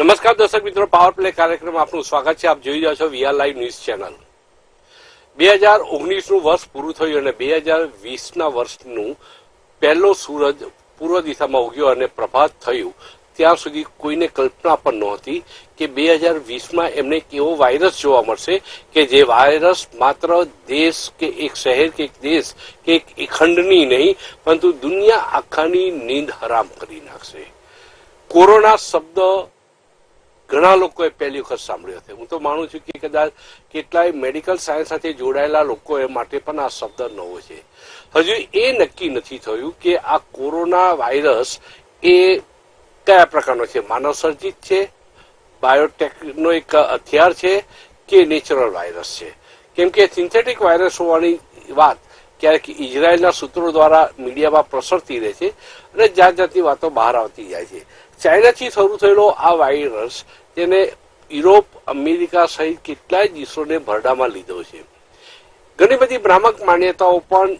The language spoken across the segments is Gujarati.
નમસ્કાર દર્શક મિત્રો, પાવર પ્લે કાર્યક્રમ આપનું સ્વાગત છે. આપ જોઈ રહ્યા છો વીઆર લાઈવ ન્યૂઝ ચેનલ. 2019નું વર્ષ પૂરું થયું અને 2020ના વર્ષનું પહેલો સૂરજ પૂર્વ દિશામાં ઉગ્યો અને પ્રભાત થયું ત્યાં સુધી કોઈને કલ્પના પણ નહોતી કે 2020માં એમને એક એવો વાયરસ જોવા મળશે કે જે વાયરસ માત્ર દેશ કે એક શહેર કે એક દેશ કે એક ખંડની નહીં પરંતુ દુનિયા આખાની નીંદ હરામ કરી નાખશે. કોરોના શબ્દ ઘણા લોકોએ પહેલી વખત સાંભળ્યો હતો. હું તો માનું છું કે કદાચ કેટલાય મેડિકલ સાયન્સ સાથે જોડાયેલા લોકો માટે પણ આ શબ્દ નવો છે. હજુ એ નક્કી નથી થયું કે આ કોરોના વાયરસ એ કયા પ્રકારનો છે, માનવ સર્જિત છે, બાયોટેકનો એક હથિયાર છે કે નેચરલ વાયરસ છે. કેમ કે સિન્થેટિક વાયરસ હોવાની વાત ક્યારેક ઇઝરાયલના સૂત્રો દ્વારા મીડિયામાં પ્રસરતી રહે છે અને જાત જાતની વાતો બહાર આવતી જાય છે. ચાઇનાથી શરૂ થયેલો આ વાયરસ તેને યુરોપ, અમેરિકા સહિત કેટલાય દેશોને ભરડામાં લીધો છે. ઘણી બધી ભ્રામક માન્યતાઓ પણ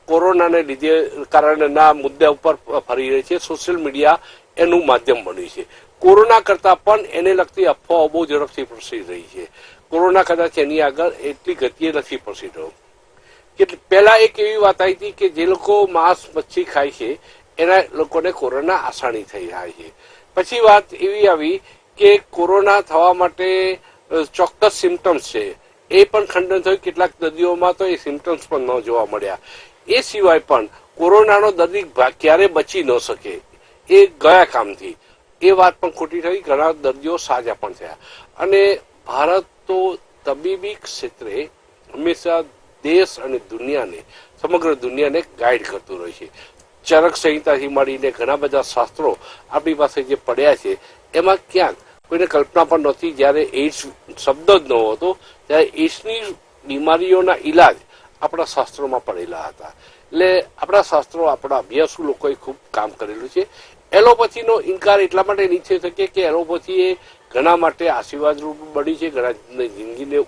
કોરોનાને લીધે કારણના મુદ્દા ઉપર ફરી રહી છે. સોશિયલ મીડિયા એનું માધ્યમ બન્યું છે. કોરોના કરતાં પણ એને લગતી અફવાઓ બહુ ઝડપથી પ્રસરી રહી છે. કોરોના કદાચ એની આગળ એટલી ગતિએ નથી પ્રસરી રહ્યો. કે પહેલા એક એવી વાત આવી હતી કે જે લોકો માંસ મચ્છી ખાય છે એના લોકોને કોરોના આસાની થઈ જાય છે. પછી વાત એવી આવી કે કોરોના થવા માટે ચોક્કસ સિમ્ટમ્સ છે, એ પણ ખંડન થયું. કેટલાક દર્દીઓમાં તો એ સિમ્ટમ્સ પણ ન જોવા મળ્યા. એ સિવાય પણ કોરોનાનો દર્દી ક્યારે બચી ન શકે, એ ગયા કામથી, એ વાત પણ ખોટી થઈ. ઘણા દર્દીઓ સાજા પણ થયા. અને ભારત તો તબીબી ક્ષેત્રે હંમેશા દેશ અને દુનિયાને, સમગ્ર દુનિયાને ગાઈડ કરતું રહે છે. ચરક સંહિતાથી મળીને ઘણા બધા શાસ્ત્રો આપણી પાસે જે પડ્યા છે એમાં ક્યાંક કોઈને કલ્પના પણ નહોતી. જ્યારે એઇડ્સ શબ્દ જ ન હતો ત્યારે એઇડ્સની બીમારીઓના ઈલાજ આપણા શાસ્ત્રોમાં પડેલા હતા. એટલે આપણા શાસ્ત્રો, આપણા અભ્યાસુ લોકોએ ખૂબ કામ કરેલું છે. એલોપેથીનો ઇનકાર એટલા માટે નહીં થઈ શકે કે એલોપેથી એ ઘણા માટે આશીર્વાદરૂપ બની છે, ઘણા જિંદગીને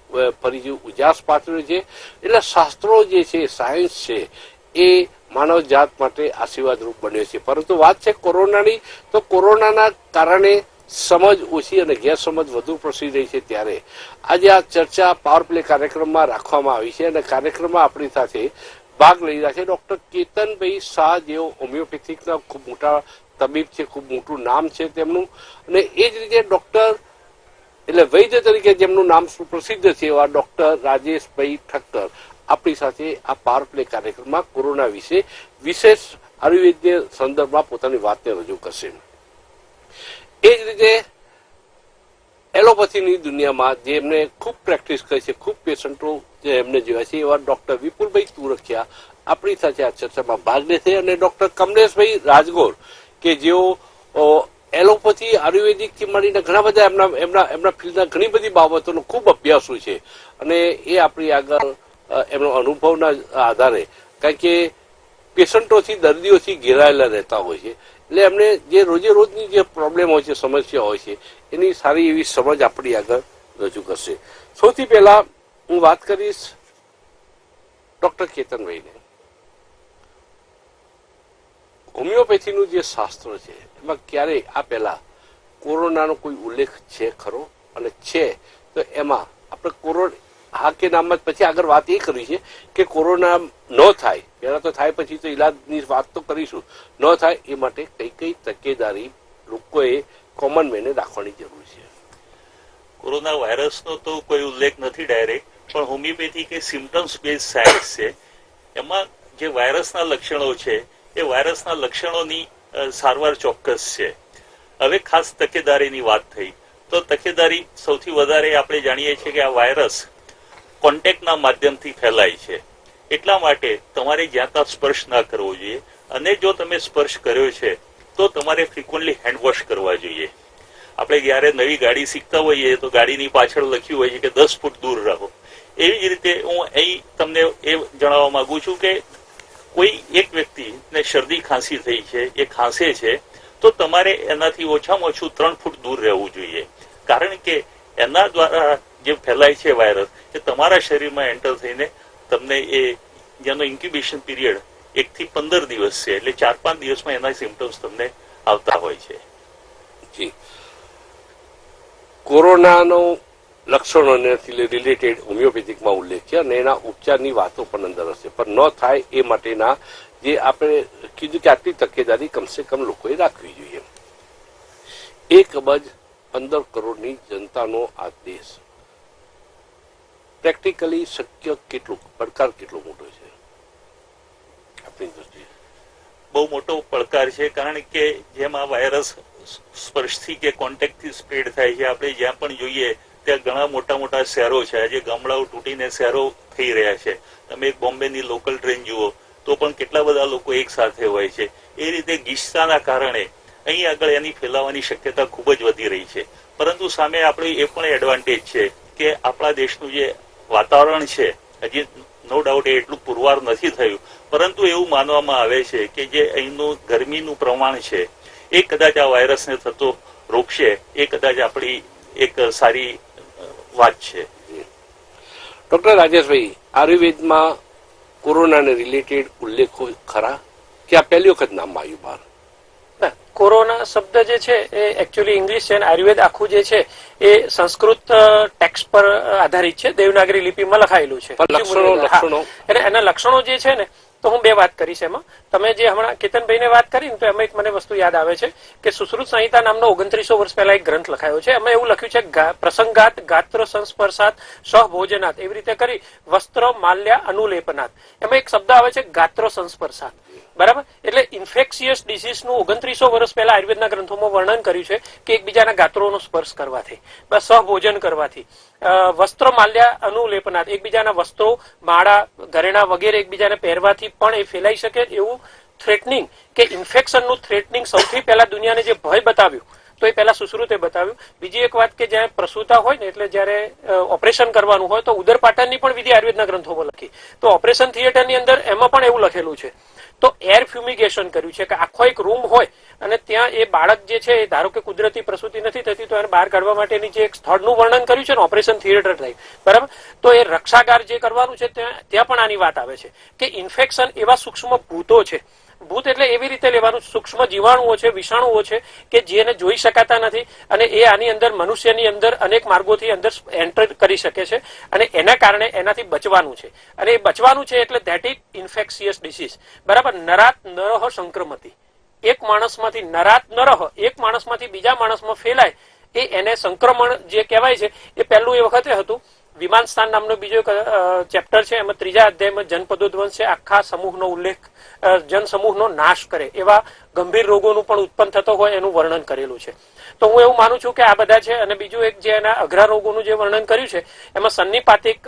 ફરીથી ઉજાસ પાથર્યો છે. એટલે શાસ્ત્રો જે છે, સાયન્સ છે, એ માનવ જાત માટે આશીર્વાદરૂપ બન્યો છે. પરંતુ વાત છે કોરોનાની, તો કોરોનાના કારણે સમજ ઓછી અને ગેરસમજ વધુ પ્રસરી રહી છે. ત્યારે આજે આ ચર્ચા પાવર પ્લે કાર્યક્રમમાં રાખવામાં આવી છે અને કાર્યક્રમમાં આપણી સાથે ભાગ લઈ રહ્યા છે ડોક્ટર કેતનભાઈ શાહ, જેઓ હોમિયોપેથિકના ખૂબ મોટા તબીબ છે, ખૂબ મોટું નામ છે તેમનું. અને એ જ રીતે ડોક્ટર એટલે વૈદ્ય તરીકે જેમનું નામ સુપ્રસિદ્ધ છે એવા ડોક્ટર રાજેશભાઈ ઠક્કર આપણી સાથે આ પાવર પ્લે કાર્યક્રમમાં કોરોના વિશે વિશેષ આયુર્વેદીય સંદર્ભમાં પોતાની વાતને રજૂ કરશે. એ જ રીતે એલોપેથીની દુનિયામાં જેમને ખૂબ પ્રેક્ટિસ કરી છે, ખૂબ પેશન્ટો જે એમને જોયા છે, એવા ડોક્ટર વિપુલભાઈ તુરખિયા આપણી સાથે આ ચર્ચામાં ભાગ લેશે. અને ડોક્ટર કમલેશભાઈ રાજગોર કે જેઓ એલોપેથી આયુર્વેદિકથી મળીને ઘણા બધા એમના ફિલ્ડના ઘણી બધી બાબતોનો ખૂબ અભ્યાસો છે અને એ આપણી આગળ એમનો અનુભવના આધારે, કારણ કે પેશન્ટોથી, દર્દીઓથી ઘેરાયેલા રહેતા હોય છે, એટલે એમને જે રોજે રોજની જે પ્રોબ્લેમ હોય છે, સમસ્યા હોય છે, એની સારી એવી સમજ આપણી આગળ રજૂ કરશે. સૌથી પહેલા હું વાત કરીશ ડોક્ટર કેતનભાઈને. હોમિયોપેથીનું જે શાસ્ત્ર છે એમાં ક્યારેય આ પહેલા કોરોનાનો કોઈ ઉલ્લેખ છે ખરો? અને છે તો એમાં આપણે હા કે નામ જ પછી આગળ વાત એ કરી છે કે કોરોના ન થાય, પહેલા તો થાય પછી તો ઈલાજની વાત તો કરીશું, ન થાય એ માટે કઈ કઈ તકેદારી લોકોએ કોમન મેને રાખવાની જરૂર છે? કોરોના વાયરસનો તો કોઈ ઉલ્લેખ નથી ડાયરેક્ટ, પણ હોમિયોપેથી કે સિમ્ટમ્સ બેઝ સાયન્સ છે. એમાં જે વાયરસના લક્ષણો છે એ વાયરસના લક્ષણોની સારવાર ચોક્કસ છે. હવે ખાસ તકેદારીની વાત થઈ તો તકેદારી સૌથી વધારે આપણે જાણીએ છીએ કે આ વાયરસ કોન્ટેક્ટના માધ્યમથી ફેલાય છે. એટલા માટે તમારે જ્યાં ત્યાં સ્પર્શ ના કરવો જોઈએ, અને જો તમે સ્પર્શ કર્યો છે તો તમારે ફ્રિકવન્ટલી હેન્ડવોશ કરવા જોઈએ. આપણે જ્યારે નવી ગાડી શીખતા હોઈએ તો ગાડીની પાછળ લખ્યું હોય છે કે 10 ફૂટ દૂર રહો. એવી જ રીતે હું અહીં તમને એ જણાવવા માંગુ છું કે કોઈ એક વ્યક્તિને શરદી ખાંસી થઈ છે, એ ખાંસે છે, તો તમારે એનાથી ઓછામાં ઓછું 3 ફૂટ દૂર રહેવું જોઈએ. કારણ કે એના દ્વારા જે ફેલાય છે વાયરસ, એ તમારા શરીરમાં એન્ટર થઈને તમને જેનો ઇન્ક્યુબેશન પીરિયડ 1 થી 15 દિવસ છે, એટલે 4-5 દિવસમાં એના સિમ્ટમ્સ તમને આવતા હોય છે. જી કોરોનાનો લક્ષણોને રિલેટેડ હોમિયોપેથિકમાં ઉલ્લેખ છે અને એના ઉપચારની વાતો પણ અંદર હશે, પણ ન થાય એ માટેના જે આપણે કીધું કે આટલી તકેદારી કમસે કમ લોકોએ રાખવી જોઈએ. 1.15 કરોડની જનતાનો આ દેશ, પ્રેક્ટિકલી શક્ય કેટલું, પડકાર કેટલો મોટો છે આપણી દ્રષ્ટિએ? બહુ મોટો પડકાર છે, કારણ કે જેમ આ વાયરસ સ્પર્શથી કે કોન્ટેક્ટથી સ્પ્રેડ થાય છે, આપણે જ્યાં પણ જોઈએ ત્યાં ઘણા મોટા મોટા શહેરો છે, આજે ગામડાઓ તૂટીને શહેરો થઈ રહ્યા છે. તમે એક બોમ્બેની લોકલ ટ્રેન જુઓ તો પણ કેટલા બધા લોકો એક સાથે હોય છે. એ રીતે ગીચતાના કારણે અહીં આગળ એની ફેલાવાની શક્યતા ખૂબ જ વધી રહી છે. પરંતુ સામે આપણે એ પણ એડવાન્ટેજ છે કે આપણા દેશનું જે વાતાવરણ છે, હજી નો ડાઉટ એટલું પુરવાર નથી થયું, પરંતુ એવું માનવામાં આવે છે કે જે અહીંનું ગરમીનું પ્રમાણ છે એ કદાચ આ વાયરસને થતો રોકશે. એ કદાચ આપણી એક સારી વાત છે. ડોક્ટર રાજેશભાઈ, આયુર્વેદમાં કોરોનાને રિલેટેડ ઉલ્લેખો ખરા કે આ પહેલી વખત નામ આવ્યું બહાર? કોરોના શબ્દ જે છે એ એકચ્યુઅલી ઇંગ્લિશ છે અને આયુર્વેદ આખું જે છે એ સંસ્કૃત ટેક્સ્ટ પર આધારિત છે, દેવનાગરી લિપિમાં લખાયેલું છે. એના લક્ષણો જે છે ને, તો હું બે વાત કરીશ એમાં. તમે જે હમણાં કેતનભાઈને વાત કરી ને, તો એમાં એક મને વસ્તુ યાદ આવે છે કે સુશ્રુત સંહિતા નામનો 2900 વર્ષ પહેલા એક ગ્રંથ લખાયો છે. એમાં એવું લખ્યું છે પ્રસંગાત ગાત્ર સંસ્પર્શાત સહભોજનાત, એવી રીતે કરી વસ્ત્ર માલ્યા અનુલેપનાત. એમાં એક શબ્દ આવે છે ગાત્રો સંસ્પર્શાત, બરાબર? એટલે ઇન્ફેક્શિયસ ડિસીઝનું 2900 વર્ષ પહેલા આયુર્વેદના ગ્રંથોમાં વર્ણન કર્યું છે કે એકબીજાના ગાત્રોનો સ્પર્શ કરવાથી, બસ સહભોજન કરવાથી, વસ્ત્ર માલ્યા અનુલેપનાથ, એકબીજાના વસ્ત્રો, માળા, ઘરેણા વગેરે એકબીજાને પહેરવાથી પણ એ ફેલાઈ શકે એવું થ્રેટનિંગ કે ઇન્ફેક્શનનું થ્રેટનિંગ સૌથી પહેલા દુનિયાને જે ભય બતાવ્યું તો એ પહેલા સુશ્રુતે બતાવ્યું. બીજી એક વાત કે જ્યાં પ્રસૂતા હોય ને, એટલે જયારે ઓપરેશન કરવાનું હોય તો ઉદરપાટનની પણ વિધિ આયુર્વેદના ગ્રંથોમાં લખી. તો ઓપરેશન થિયેટરની અંદર એમાં પણ એવું લખેલું છે. તો એર ફ્યુમિગેશન કર્યું છે કે આખો એક રૂમ હોય અને ત્યાં એ બાળક જે છે, ધારો કે કુદરતી પ્રસૂતિ નથી થતી તો એને બહાર કાઢવા માટેની જે એક સ્થળનું વર્ણન કર્યું છે ને, ઓપરેશન થિયેટર ટાઈપ, બરાબર? તો એ રક્ષાગાર જે કરવાનું છે ત્યાં પણ આની વાત આવે છે કે ઇન્ફેક્શન એવા સૂક્ષ્મ ભૂતો છે. ભૂત એટલે એવી રીતે લેવાનું, સૂક્ષ્મ જીવાણુઓ છે, વિષાણુઓ છે કે જેને જોઈ શકાતા નથી અને એ આની અંદર મનુષ્યની અંદર અનેક માર્ગોથી અંદર એન્ટર કરી શકે છે અને એના કારણે એનાથી બચવાનું છે. અને એ બચવાનું છે એટલે ધેટ ઇઝ ઇન્ફેક્શિયસ ડિસીઝ, બરાબર? નરાત નરહ સંક્રમતી, એક માણસમાંથી નરાત નરહ, એક માણસમાંથી બીજા માણસમાં ફેલાય એ એને સંક્રમણ જે કહેવાય છે. એ પહેલું એ વખતે હતું. વિમાન સ્થાન નામનો બીજો એક ચેપ્ટર છે, એમાં 3જા અધ્યાયમાં જનપદોધ્વંસ છે, આખા સમૂહનો ઉલ્લેખ, જનસમૂહનો નાશ કરે એવા ગંભીર રોગોનું પણ ઉત્પન્ન થતો હોય એનું વર્ણન કરેલું છે. તો હું એવું માનું છું કે આ બધા છે. અને બીજું એક જે એના અઘરા રોગોનું જે વર્ણન કર્યું છે એમાં સન્નિપાતિક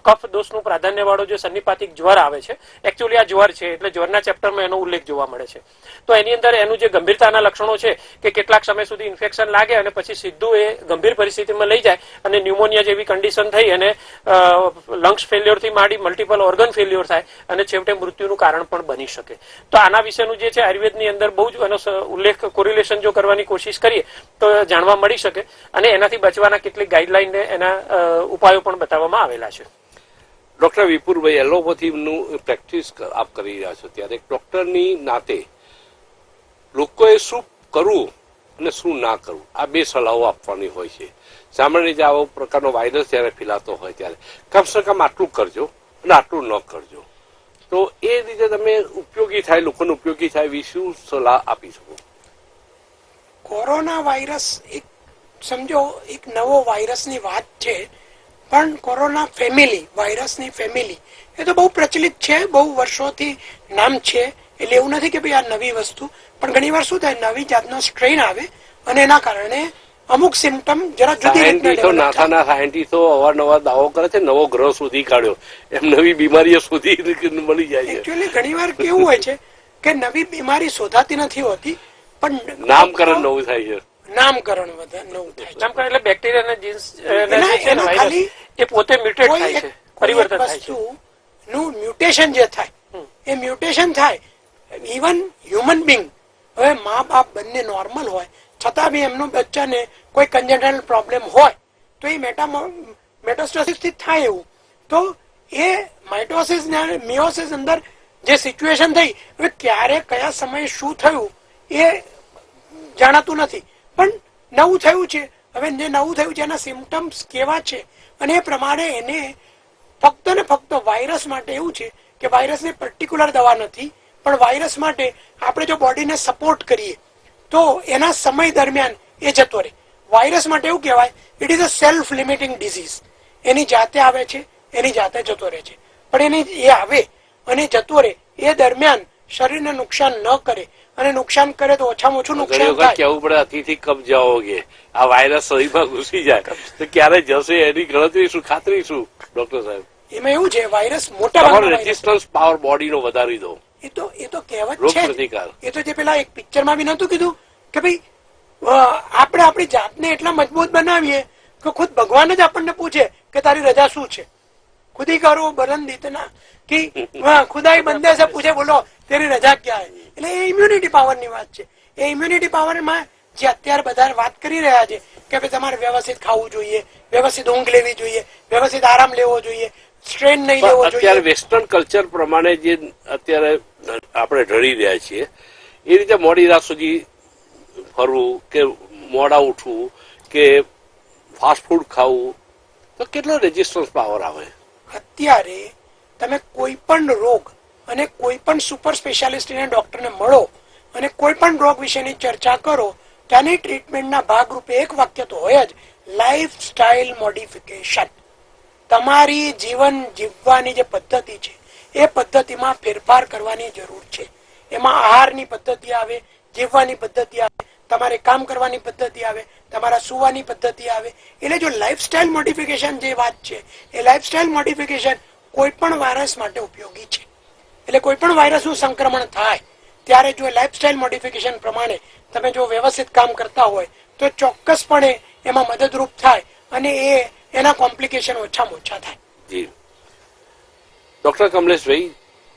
કફ દોષનું પ્રાધાન્ય વાળો જે સન્નિપાતિક જ્વર આવે છે, એકચ્યુઅલી આ જ્વર છે એટલે જ્વરના ચેપ્ટરમાં એનો ઉલ્લેખ જોવા મળે છે. તો એની અંદર એનું જે ગંભીરતાના લક્ષણો છે કે કેટલાક સમય સુધી ઇન્ફેક્શન લાગે અને પછી સીધું એ ગંભીર પરિસ્થિતિમાં લઈ જાય અને ન્યુમોનિયા જેવી કન્ડિશન થઈ અને લંગ્સ ફેલ્યોરથી માંડી મલ્ટિપલ ઓર્ગન ફેલ્યોર થાય અને છેવટે મૃત્યુનું કારણ પણ બની શકે. તો આના વિશેનું જે છે આયુર્વેદની અંદર બહુ જ એનો ઉલ્લેખ, કોરિલેશન જો કરવાની કોશિશ કરીએ તો જાણવા મળી શકે અને એનાથી બચવાના કેટલીક ગાઈડલાઈન ને એના ઉપાયો પણ બતાવવામાં આવેલા છે. ડોક્ટર વિપુલભાઈ, એલોપેથીનું પ્રેક્ટિસ આપ કરી રહ્યા છો ત્યારે એક ડોક્ટરની નાતે લોકોએ શું કરવું અને શું ના કરવું, આ બે સલાહો આપવાની હોય છે. સામાન્ય રીતે આવો પ્રકારનો વાયરસ જયારે ફેલાતો હોય ત્યારે કમસે કમ આટલું કરજો અને આટલું ન કરજો, તો એ રીતે તમે ઉપયોગી થાય, લોકોને ઉપયોગી થાય એવી શું સલાહ આપી શકો? કોરોના વાયરસ એક સમજો એક નવો વાયરસની વાત છે, પણ કોરોના ફેમિલી, વાયરસની ફેમિલી એ તો બહુ પ્રચલિત છે, બહુ વર્ષોથી નામ છે. એટલે એવું નથી કે ભાઈ આ નવી વસ્તુ, પણ ઘણી વાર શું થાય, નવી જાતનો સ્ટ્રેન આવે અને એના કારણે અમુક સિમ્ટમ જરા જુદી રીતના સાયન્ટિસ્ટો અવારનવાર દાવો કરે છે નવો ગ્રહ શોધી કાઢ્યો, એમ નવી બીમારીઓ શોધી મળી જાય છે. એકચ્યુઅલી ઘણી વાર કેવું હોય છે કે નવી બીમારી શોધાતી નથી હોતી, પણ નામકરણ નવું થાય છે. નામકરણ નવું થાય છે. નામકરણ એટલે બેક્ટેરિયાના જીન્સ એ પોતે મ્યુટેટ થાય છે, પરિવર્તન થાય છે. નું મ્યુટેશન જે થાય, એ મ્યુટેશન થાય. ઇવન હ્યુમન બિંગ, હવે મા બાપ બંને નોર્મલ હોય છતાં બી એમનું બચ્ચાને કોઈ કન્જેન્ટલ પ્રોબ્લેમ હોય તો એ મેટાસ્ટાસિસ થી થાય એવું. તો એ માઇટોસિસ ને મિયોસિસ અંદર જે સિચ્યુએશન થઈ, હવે ક્યારે કયા સમયે શું થયું એ જાણાતું નથી, પણ નવું થયું છે હવે જે નવું થયું છે એના સિમ્ટમ્સ કેવા છે અને એ પ્રમાણે એને ફક્ત ને ફક્ત વાયરસ માટે એવું છે કે વાયરસની પર્ટિક્યુલર દવા નથી, પણ વાયરસ માટે આપણે જો બોડીને સપોર્ટ કરીએ તો એના સમય દરમિયાન એ જતો રહે. વાયરસ માટે એવું કહેવાય it is a self limiting disease. એની જાતે આવે છે, એની જાતે જતો રહે છે. પણ એ આવે અને જતો રહે એ દરમિયાન શરીરને નુકસાન ન કરે, અને નુકસાન કરે તો ઓછામાં ઓછું નુકસાન થાય. કેવું પડે અતિથી કબ જાઓગે, આ વાયરસ શરીરમાં ઘૂસી જાય તો ક્યારે જશે એની ગણતરી શું, ખાતરી શું ડોક્ટર સાહેબ? એમાં એવું છે વાયરસ મોટા ભાગના રેઝિસ્ટન્સ પાવર બોડીનો વધારી દો. એ તો કહેવત રોગ છે જ. પ્રતિકાર. એ તો જે પેલા એક પિક્ચરમાં બી નતું કીધું કે ભાઈ આપણે આપણી જાતને એટલા મજબૂત બનાવીએ કે ખુદ ભગવાન જ આપણને પૂછે કે તારી રજા શું છે. ખુદી કરો બલંદ ઇતના કે ખુદાઈ બંદે સે પૂછે બોલો તેરી રજા ક્યાં હે. એટલે એ ઇમ્યુનિટી પાવર ની વાત છે. એ ઇમ્યુનિટી પાવરમાં જે અત્યારે બધા વાત કરી રહ્યા છે કે ભાઈ તમારે વ્યવસ્થિત ખાવું જોઈએ, વ્યવસ્થિત ઊંઘ લેવી જોઈએ, વ્યવસ્થિત આરામ લેવો જોઈએ, સ્ટ્રેન નહીં લેવો જોઈએ. અત્યારે વેસ્ટર્ન કલ્ચર પ્રમાણે જે અત્યારે આપણે ઢળી રહ્યા છીએ એ રીતે મોડી રાત સુધી ફરવું કે મોડા ઉઠવું કે ફાસ્ટ ફૂડ ખાવું તો કેટલો રેઝિસ્ટન્સ પાવર આવે? અત્યારે તમે કોઈ પણ રોગ અને કોઈ પણ સુપર સ્પેશિયાલિસ્ટના ડોક્ટરને મળો અને કોઈ પણ રોગ વિશેની ચર્ચા કરો, તેની ટ્રીટમેન્ટના ભાગરૂપે એક વાક્ય તો હોય જ, લાઈફ સ્ટાઇલ મોડિફિકેશન. તમારી જીવન જીવવાની જે પદ્ધતિ છે એ પદ્ધતિમાં ફેરફાર કરવાની જરૂર છે. એમાં આહારની પદ્ધતિ આવે, જીવવાની પદ્ધતિ આવે, તમારે કામ કરવાની પદ્ધતિ આવે, તમારા સુવાની પદ્ધતિ આવે. એટલે જો લાઈફસ્ટાઇલ મોડિફિકેશન જે વાત છે એ લાઈફસ્ટાઇલ મોડિફિકેશન કોઈ પણ વાયરસ માટે ઉપયોગી છે. એટલે કોઈ પણ વાયરસનું સંક્રમણ થાય ત્યારે જો લાઈફસ્ટાઇલ મોડિફિકેશન પ્રમાણે તમે જો વ્યવસ્થિત કામ કરતા હોય તો ચોક્કસપણે એમાં મદદરૂપ થાય અને એના કોમ્પ્લિકેશન ઓછામાં ઓછા થાય. જી ડોક્ટર કમલેશભાઈ,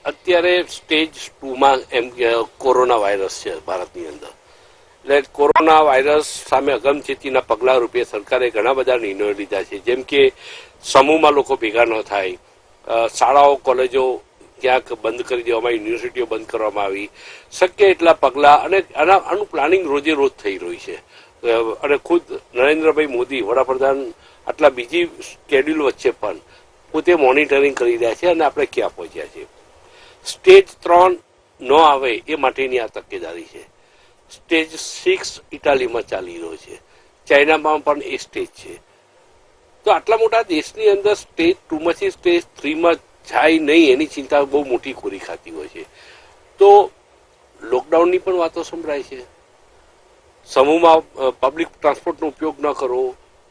અત્યારે સ્ટેજ 2માં એમ કોરોના વાયરસ છે ભારતની અંદર. એટલે કોરોના વાયરસ સામે અગમચેતીના પગલા રૂપે સરકારે ઘણા બધા નિર્ણયો લીધા છે, જેમ કે સમૂહમાં લોકો ભેગા ન થાય, શાળાઓ કોલેજો ક્યાંક બંધ કરી દેવામાં, યુનિવર્સિટીઓ બંધ કરવામાં આવી, શક્ય એટલા પગલા, અને આનું પ્લાનિંગ રોજે રોજ થઈ રહ્યું છે. અને ખુદ નરેન્દ્રભાઈ મોદી વડાપ્રધાન આટલા બીજી શેડ્યુલ વચ્ચે પણ પોતે મોનિટરિંગ કરી રહ્યા છે અને આપણે ક્યાં પહોંચ્યા છે. સ્ટેજ 3 ન આવે એ માટેની આ તકેદારી છે. સ્ટેજ 6 ઇટાલીમાં ચાલી રહ્યો છે, ચાઇનામાં પણ એ સ્ટેજ છે. તો આટલા મોટા દેશની અંદર સ્ટેજ 2 માંથી સ્ટેજ 3માં જાય નહીં એની ચિંતા બહુ મોટી ખોરી ખાતી હોય છે. તો લોકડાઉનની પણ વાતો સંભળાય છે. સમૂહમાં પબ્લિક ટ્રાન્સપોર્ટનો ઉપયોગ ન કરો,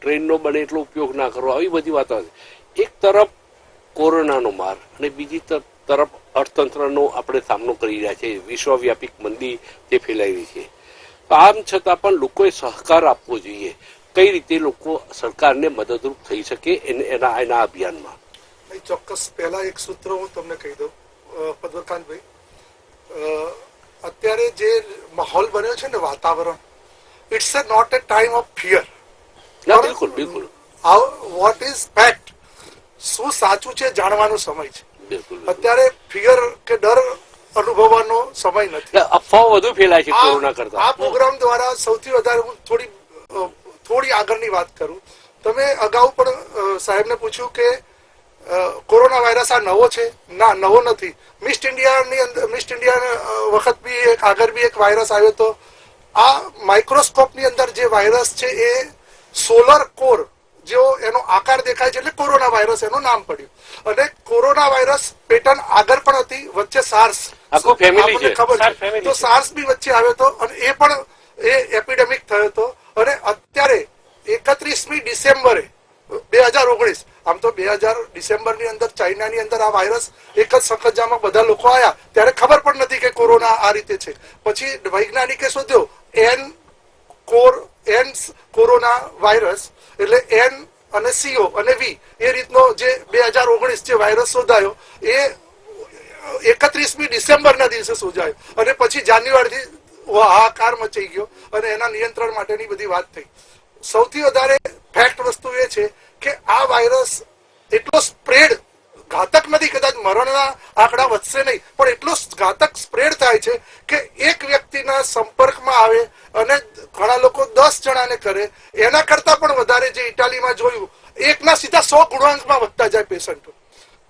ટ્રેનનો બને એટલો ઉપયોગ ના કરો, આવી બધી વાતો. એક તરફ કોરોનાનો માર અને બીજી તરફ અર્થતંત્રનો આપણે સામનો કરી રહ્યા છે, વિશ્વવ્યાપી મંદી તે ફેલાઈ રહી છે. આમ છતાં પણ લોકોએ સહકાર આપવો જોઈએ. કઈ રીતે લોકો સરકારને મદદરૂપ થઈ શકે એના અભિયાનમાં? ચોક્કસ. પહેલા એક સૂત્ર હું તમને કહી દઉં પદ્મકાંતભાઈ, અત્યારે જે માહોલ બન્યો છે ને વાતાવરણ, it's a not a time of fear. બિલકુલ બિલકુલ. વોટ ઇઝ ફેક્ટ, શું સાચું છે જાણવાનો સમય છે. અત્યારે ફિયર કે ડર અનુભવવાનો સમય નથી. અફવાઓ વધુ ફેલાય છે કોરોના કરતા. આ પ્રોગ્રામ દ્વારા સૌથી વધારે હું થોડી આગળની વાત કરું. તમે અગાઉ પણ સાહેબને પૂછ્યું કે કોરોના વાયરસ આ નવો છે. ના, નવો નથી. મિસ્ટ ઇન્ડિયા વખત બી આગળ બી એક વાયરસ આવ્યો હતો. આ માઇક્રોસ્કોપની અંદર જે વાયરસ છે એ સોલર કોર જેવો એનો આકાર દેખાય છે, એટલે કોરોના વાયરસ એનું નામ પડ્યું. અને કોરોના વાયરસ પેટર્ન આગળ પણ હતી, વચ્ચે સાર્સ, આપણને ખબર છે, તો સાર્સ બી વચ્ચે આવ્યો હતો અને એ પણ એપિડેમિક થયો હતો. અને અત્યારે 31મી ડિસેમ્બરે 2019, આમ તો 2000 ડિસેમ્બરની અંદર ચાઇનાની અંદર આ વાયરસ એક જ સખતજામાં બધા લોકો આવ્યા ત્યારે ખબર પણ નથી કે કોરોના આ રીતે છે. પછી વૈજ્ઞાનિકે શોધ્યો એન કોરોના વાયરસ, એટલે એન અને સીઓ અને વી એ રીતનો જે 2019 જે વાયરસ શોધાયો એ 31મી ડિસેમ્બરના દિવસે શોધાયો અને પછી જાન્યુઆરીથી હાહાકાર મચાઈ ગયો અને એના નિયંત્રણ માટેની બધી વાત થઈ. સૌથી વધારે ફેક્ટ વસ્તુ એ છે કે આ વાયરસ એટલો સ્પ્રેડ ઘાતક નથી કદાચ મરણના આંકડા વધશે નહીં, પણ એટલો ઘાતક સ્પ્રેડ થાય છે કે એક વ્યક્તિના સંપર્કમાં આવે અને ઘણા લોકો 10 જણાને કરે. એના કરતા પણ વધારે જે ઇટાલીમાં જોયું, એકના સીધા 100 ગુણાંકમાં વધતા જાય પેશન્ટો.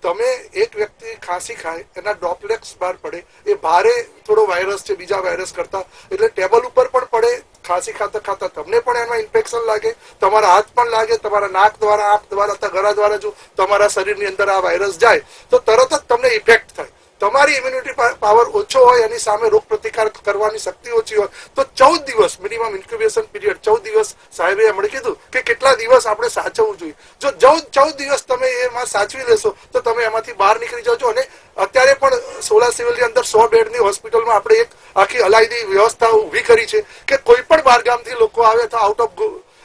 તમે એક વ્યક્તિ ખાંસી ખાય, એના ડ્રોપલેટ્સ બહાર પડે, એ ભારે થોડો વાયરસ છે બીજા વાયરસ કરતા, એટલે ટેબલ ઉપર પણ પડે. ખાંસી ખાતા ખાતા તમને પણ એમાં ઇન્ફેક્શન લાગે, તમારા હાથ પણ લાગે, તમારા નાક દ્વારા, આંખ દ્વારા અથવા ગળા દ્વારા જો તમારા શરીરની અંદર આ વાયરસ જાય તો તરત જ તમને ઇફેક્ટ થાય. તમારી ઇમ્યુનિટી પાવર ઓછો હોય, એની સામે રોગ પ્રતિકાર કરવાની શક્તિ ઓછી હોય તો 14 દિવસ મિનિમમ ઇન્ક્યુબેશન પીરિયડ, 14 દિવસ સાહેબે એમણે કીધું કે કેટલા દિવસ આપણે સાચવવું જોઈએ. જો 14 દિવસ તમે એમાં સાચવી લેશો તો તમે એમાંથી બહાર નીકળી જાઓ છો. અને અત્યારે પણ સોલા સિવિલની અંદર 100 બેડની હોસ્પિટલમાં આપણે એક આખી અલાયદી વ્યવસ્થા ઊભી કરી છે કે કોઈ પણ બહારગામથી લોકો આવે તો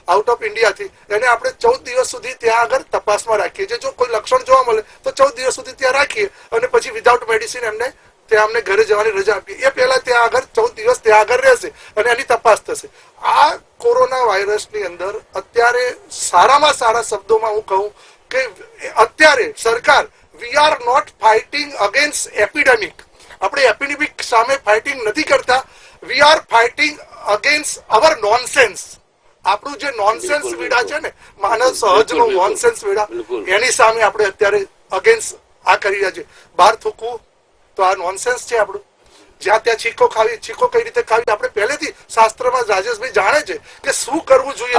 આઉટ ઓફ ઇન્ડિયાથી, એને આપણે 14 દિવસ સુધી ત્યાં આગળ તપાસમાં રાખીએ છીએ. જો કોઈ લક્ષણ જોવા મળે તો 14 દિવસ સુધી ત્યાં રાખીએ અને પછી વિધાઉટ મેડિસિન એમને ત્યાં અમને ઘરે જવાની રજા આપીએ. એ પહેલા ત્યાં આગળ 14 દિવસ ત્યાં આગળ રહેશે અને એની તપાસ થશે. આ કોરોના વાયરસની અંદર અત્યારે સારામાં સારા શબ્દોમાં હું કહું કે અત્યારે સરકાર, we are not fighting against epidemic. આપણે એપિડેમિક સામે ફાઇટિંગ નથી કરતા, we are fighting against our nonsense. આપણું જે નોનસેન્સ વેડા છે ને, માનવ સહજનું નોનસેન્સ વેડા, એની સામે આપણે અત્યારે અગેન્સ્ટ આ કરી રહ્યા છે. બહાર થૂકવું તો આ નોનસેન્સ છે આપણું. જ્યાં ત્યાં છીકો ખાવી, છીકો કઈ રીતે ખાવી આપણે પહેલેથી શાસ્ત્રમાં રાજેશભાઈ જાણે છે કે શું કરવું જોઈએ.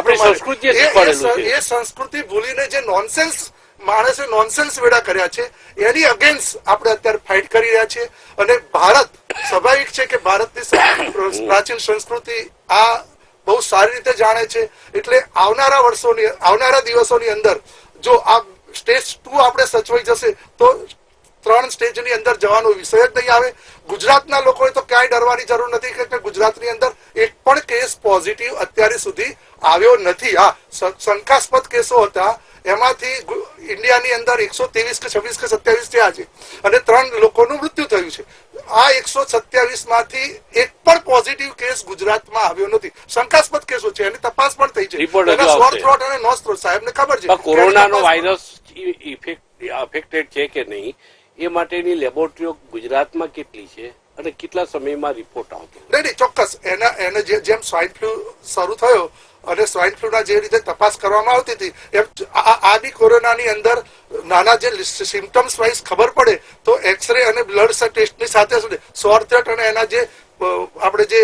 એ સંસ્કૃતિ ભૂલીને જે નોનસેન્સ માણસે નોનસેન્સ વેડા કર્યા છે એની અગેન્સ્ટ આપણે અત્યારે ફાઇટ કરી રહ્યા છીએ. અને ભારત, સ્વાભાવિક છે કે ભારતની પ્રાચીન સંસ્કૃતિ આ બહુ સારી રીતે જાણે છે. એટલે આવનારા દિવસોની અંદર જો આ સ્ટેજ 2 આપણે સચવાઈ જશે તો 3 સ્ટેજની અંદર જવાનો વિષય જ નહીં આવે. ગુજરાતના લોકોએ તો ક્યાંય ડરવાની જરૂર નથી કે ગુજરાતની અંદર એક પણ કેસ પોઝિટિવ અત્યારે સુધી આવ્યો નથી. હા, શંકાસ્પદ કેસો હતા, એમાંથી ઇન્ડિયાની અંદર 123 કે 26 કે 27 થયા છે અને 3 લોકોનું મૃત્યુ થયું છે. આ 127 માંથી એક પણ પોઝિટિવ કેસ ગુજરાતમાં આવ્યો નથી. શંકાસ્પદ કેસો છે, એની તપાસ પણ થઈ છે. સ્વર થ્રોટ અને નો થ્રોટ સાહેબને ખબર છે કોરોનાનો વાયરસ અફેક્ટેડ છે કે નહીં એ માટેની લેબોરેટરીઓ ગુજરાતમાં કેટલી છે અને કેટલા સમયમાં રિપોર્ટ આવતો? નહીં, ચોક્કસ. એને જેમ સ્વાઇન ફ્લુ શરૂ થયો અને સ્વાઇન ફ્લુના જે રીતે તપાસ કરવામાં આવતી હતી એમ આ બી કોરોનાની અંદર નાના જે સિમ્ટમ્સ વાઇઝ ખબર પડે તો એક્સરે અને બ્લડ ટેસ્ટની સાથે સોર થ્રોટ અને એના જે આપણે જે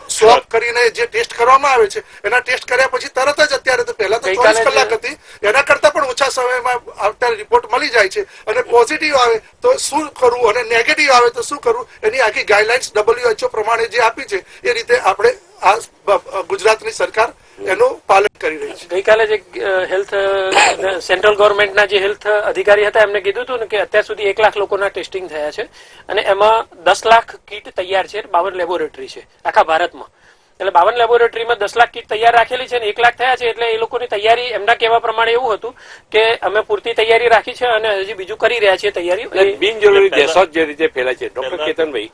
સ્વોપ કરીને જે ટેસ્ટ કરવામાં આવે છે એના ટેસ્ટ કર્યા પછી તરત જ, અત્યારે તો પહેલા તો 24 કલાક હતી, એના કરતા પણ ઓછા સમયમાં અત્યારે રિપોર્ટ મળી જાય છે. અને પોઝિટિવ આવે તો શું કરવું અને નેગેટિવ આવે તો શું કરવું એની આખી ગાઈડલાઇન્સ WHO પ્રમાણે જે આપી છે એ રીતે આપણે આ ગુજરાતની સરકાર એનું પાલન કરી રહી છે. ગઈકાલે જે હેલ્થ સેન્ટ્રલ ગવર્મેન્ટના જે હેલ્થ અધિકારી હતા એમને કીધું હતું ને કે અત્યાર સુધી 1 લાખ લોકોના ટેસ્ટિંગ થયા છે અને એમાં 10 લાખ કીટ તૈયાર છે. 52 લેબોરેટરી છે આખા ભારતમાં. એટલે 52 લેબોરેટરીમાં 10 લાખ કીટ તૈયાર રાખેલી છે અને 1 લાખ થયા છે. એટલે એ લોકોની તૈયારી, એમના કહેવા પ્રમાણે એવું હતું કે અમે પૂરતી તૈયારી રાખી છે અને હજી બીજું કરી રહ્યા છીએ તૈયારી. બિનજરૂરી દહેશત જે રીતે ફેલાય છે, ડોક્ટર કેતનભાઈ,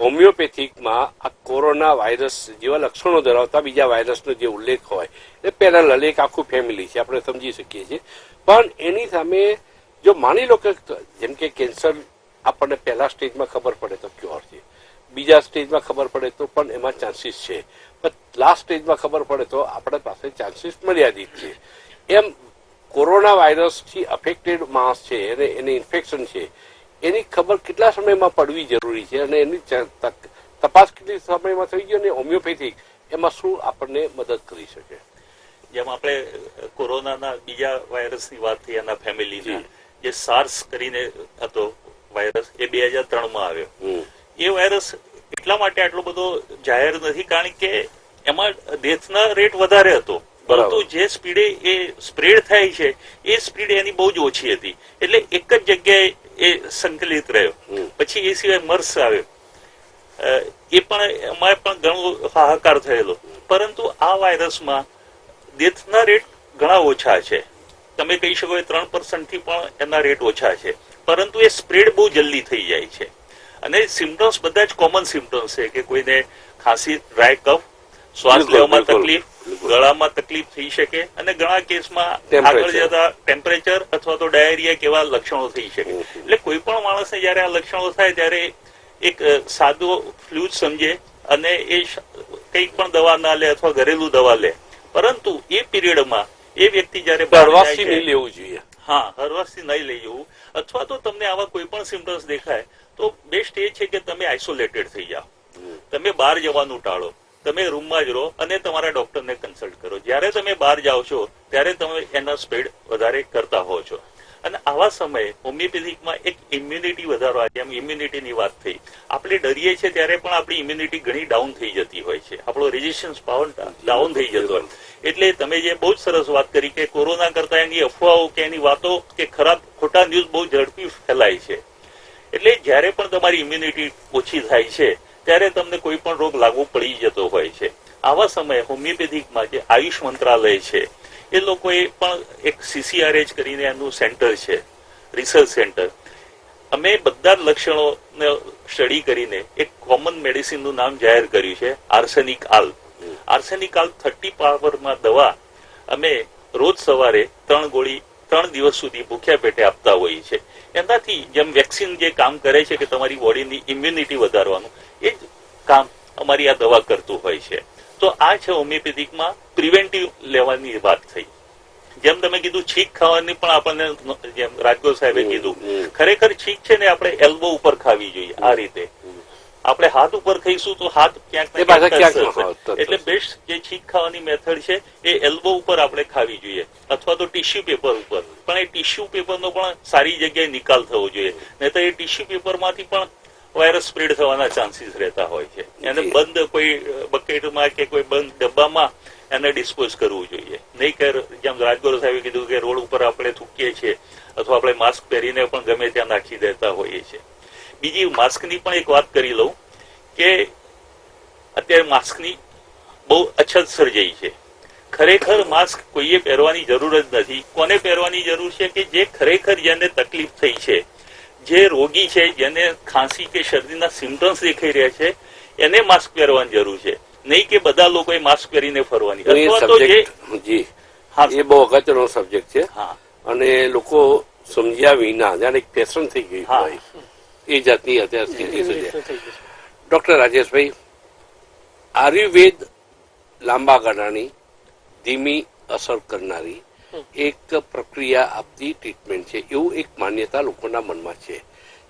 હોમિયોપેથિકમાં આ કોરોના વાયરસ જેવા લક્ષણો ધરાવતા બીજા વાયરસનો જે ઉલ્લેખ હોય એ પેરેલલ એક આખું ફેમિલી છે, આપણે સમજી શકીએ છીએ. પણ એની સામે જો માની લો કે જેમ કે કેન્સર આપણને પહેલા સ્ટેજમાં ખબર પડે તો ક્યોર છે, બીજા સ્ટેજમાં ખબર પડે તો પણ એમાં ચાન્સીસ છે, પણ લાસ્ટ સ્ટેજમાં ખબર પડે તો આપણા પાસે ચાન્સીસ મર્યાદિત છે. એમ કોરોના વાયરસથી અફેક્ટેડ માણસ છે અને એને ઇન્ફેક્શન છે એની ખબર કેટલા સમયમાં પડવી જરૂરી છે અને એની તપાસ કેટલી સમયમાં થઈ ગઈ અને હોમિયોપેથિક એમાં શું આપણને મદદ કરી શકે? જેમ આપણે કોરોનાના બીજા વાયરસની વાત થઈ, એના ફેમિલીના જે સાર્સ કરીને હતો વાયરસ, એ 2003માં આવ્યો. એ વાયરસ એટલા માટે આટલો બધો જાહેર નથી કારણ કે એમાં ડેથના રેટ વધારે હતો, પરંતુ જે સ્પીડે એ સ્પ્રેડ થાય છે એ સ્પીડ એની બહુ જ ઓછી હતી. એટલે એક જ જગ્યાએ એ સંકલિત રહ્યો. પછી એ સિવાય મર્સ આવ્યો, એ પણ એમાં પણ ઘણો હાહાકાર થયેલો. પરંતુ આ વાયરસમાં ડેથના રેટ ઘણા ઓછા છે. તમે કહી શકો 3% થી પણ એના રેટ ઓછા છે, પરંતુ એ સ્પ્રેડ બહુ જલ્દી થઈ જાય છે. અને સિમ્ટમ્સ બધા જ કોમન સિમ્ટમ્સ છે કે કોઈને ખાંસી, ડ્રાય કફ, શ્વાસ બિલકુલ, લેવામાં બિલકુલ, તકલીફ, બિલકુલ. ગળામાં તકલીફ થઈ શકે અને ઘણા કેસમાં Temperature. આગળ જતા ટેમ્પરેચર અથવા તો ડાયરિયા કેવા લક્ષણો થઈ શકે. એટલે કોઈ પણ માણસને જયારે આ લક્ષણો થાય ત્યારે એક સાદો ફ્લૂ જ સમજે અને એ કંઈક પણ દવા ના લે અથવા ઘરેલું દવા લે, પરંતુ એ પીરિયડમાં એ વ્યક્તિ જયારે બહાર જાય હળવાશથી છે, નહીં લેવું જોઈએ. હા, હળવાશથી નહીં લઈ જવું, અથવા તો તમને આવા કોઈ પણ સિમ્ટમ્સ દેખાય તો બેસ્ટ એ છે કે તમે આઇસોલેટેડ થઈ જાઓ, તમે બહાર જવાનું ટાળો, તમે રૂમમાં જ રહો અને તમારા ડોક્ટરને કન્સલ્ટ કરો. જ્યારે તમે બહાર જાઓ છો ત્યારે તમે એના સ્પ્રેડ વધારે કરતા હો છો. અને આવા સમયે હોમિયોપેથિકમાં એક ઇમ્યુનિટી વધારવા, જેમ ઇમ્યુનિટીની વાત થઈ, આપણે ડરીએ છીએ ત્યારે પણ આપણી ઇમ્યુનિટી ઘણી ડાઉન થઈ જતી હોય છે, આપણો રેઝિસ્ટન્સ પાવર ડાઉન થઈ જતો હોય. એટલે તમે જે બહુ જ સરસ વાત કરી કે કોરોના કરતા એની અફવાઓ કે એની વાતો કે ખરાબ ખોટા ન્યૂઝ બહુ ઝડપી ફેલાય છે. એટલે જ્યારે પણ તમારી ઇમ્યુનિટી ઓછી થાય છે ત્યારે તમને કોઈ પણ રોગ લાગુ પડી જતો હોય છે. આવા સમયે હોમિયોપેથિકમાં જે આયુષ મંત્રાલય છે એ લોકોએ પણ એક CCRH કરીને એનું સેન્ટર છે, રિસર્ચ સેન્ટર. અમે બધા જ લક્ષણોને સ્ટડી કરીને એક કોમન મેડિસિનનું નામ જાહેર કર્યું છે, આર્સેનિક આલ્બ. આર્સેનિક આલ્બ 30 પાવરમાં દવા અમે રોજ સવારે 3 ગોળી 3 દિવસ સુધી ભૂખ્યા પેટે આપતા હોઈએ છીએ. એનાથી જેમ વેક્સિન જે કામ કરે છે કે તમારી બોડીની ઇમ્યુનિટી વધારવાનું, એ જ કામ અમારી આ દવા કરતું હોય છે. તો આ છે હોમિયોપેથિકમાં પ્રિવેન્ટિવ લેવાની વાત થઈ. જેમ તમે કીધું છીંક ખાવાની પણ આપણને, જેમ રાજગોર સાહેબે કીધું, ખરેખર છીંક છે ને આપણે એલ્બો ઉપર ખાવી જોઈએ. આ રીતે આપણે હાથ ઉપર ખાઈશું તો હાથ ક્યાંક ને ક્યાંક થશે. એટલે બેસ્ટ જે છીંક ખાવાની મેથડ છે એ એલ્બો ઉપર આપણે ખાવી જોઈએ, અથવા તો ટીશ્યુ પેપર ઉપર. પણ એ ટીશ્યુ પેપરનો પણ સારી જગ્યાએ નિકાલ થવો જોઈએ, નહીં તો એ ટીશ્યુ પેપરમાંથી પણ વાયરસ સ્પ્રેડ થવાના ચાન્સીસ રહેતા હોય છે. એને બંધ કોઈ બકેટમાં કે કોઈ બંધ ડબ્બામાં એને ડિસ્પોઝ કરવું જોઈએ. નહીં કે જેમ રાજગોર સાહેબે કીધું કે રોડ ઉપર આપણે થૂકીએ છીએ અથવા આપણે માસ્ક પહેરીને પણ ગમે ત્યાં નાખી દેતા હોઈએ છીએ. બીજી માસ્કની પણ એક વાત કરી લઉં કે અત્યારે માસ્કની બહુ અછત સર્જાઈ છે. ખરેખર માસ્ક કોઈએ પહેરવાની જરૂર જ નથી. કોને પહેરવાની જરૂર છે? કે જે ખરેખર જેને તકલીફ થઈ છે, જે રોગી છે, જેને ખાંસી કે શરદીના સિમ્ટમ્સ દેખાઈ રહ્યા છે, એને માસ્ક પહેરવાની જરૂર છે, નહીં કે બધા લોકોએ માસ્ક પહેરીને ફરવાની. અથવા તો જે એ બહુ અગત્યનો સબ્જેક્ટ છે. હા, અને લોકો સમજ્યા વિના જાણે એક ફેશન થઈ ગઈ હોય એ જાતની અત્યારે સ્થિતિ છે. ડોક્ટર રાજેશભાઈ, આયુર્વેદ લાંબા ગાળાની ધીમી અસર કરનારી એક પ્રક્રિયા આપતી ટ્રીટમેન્ટ છે એવું એક માન્યતા લોકોના મનમાં છે.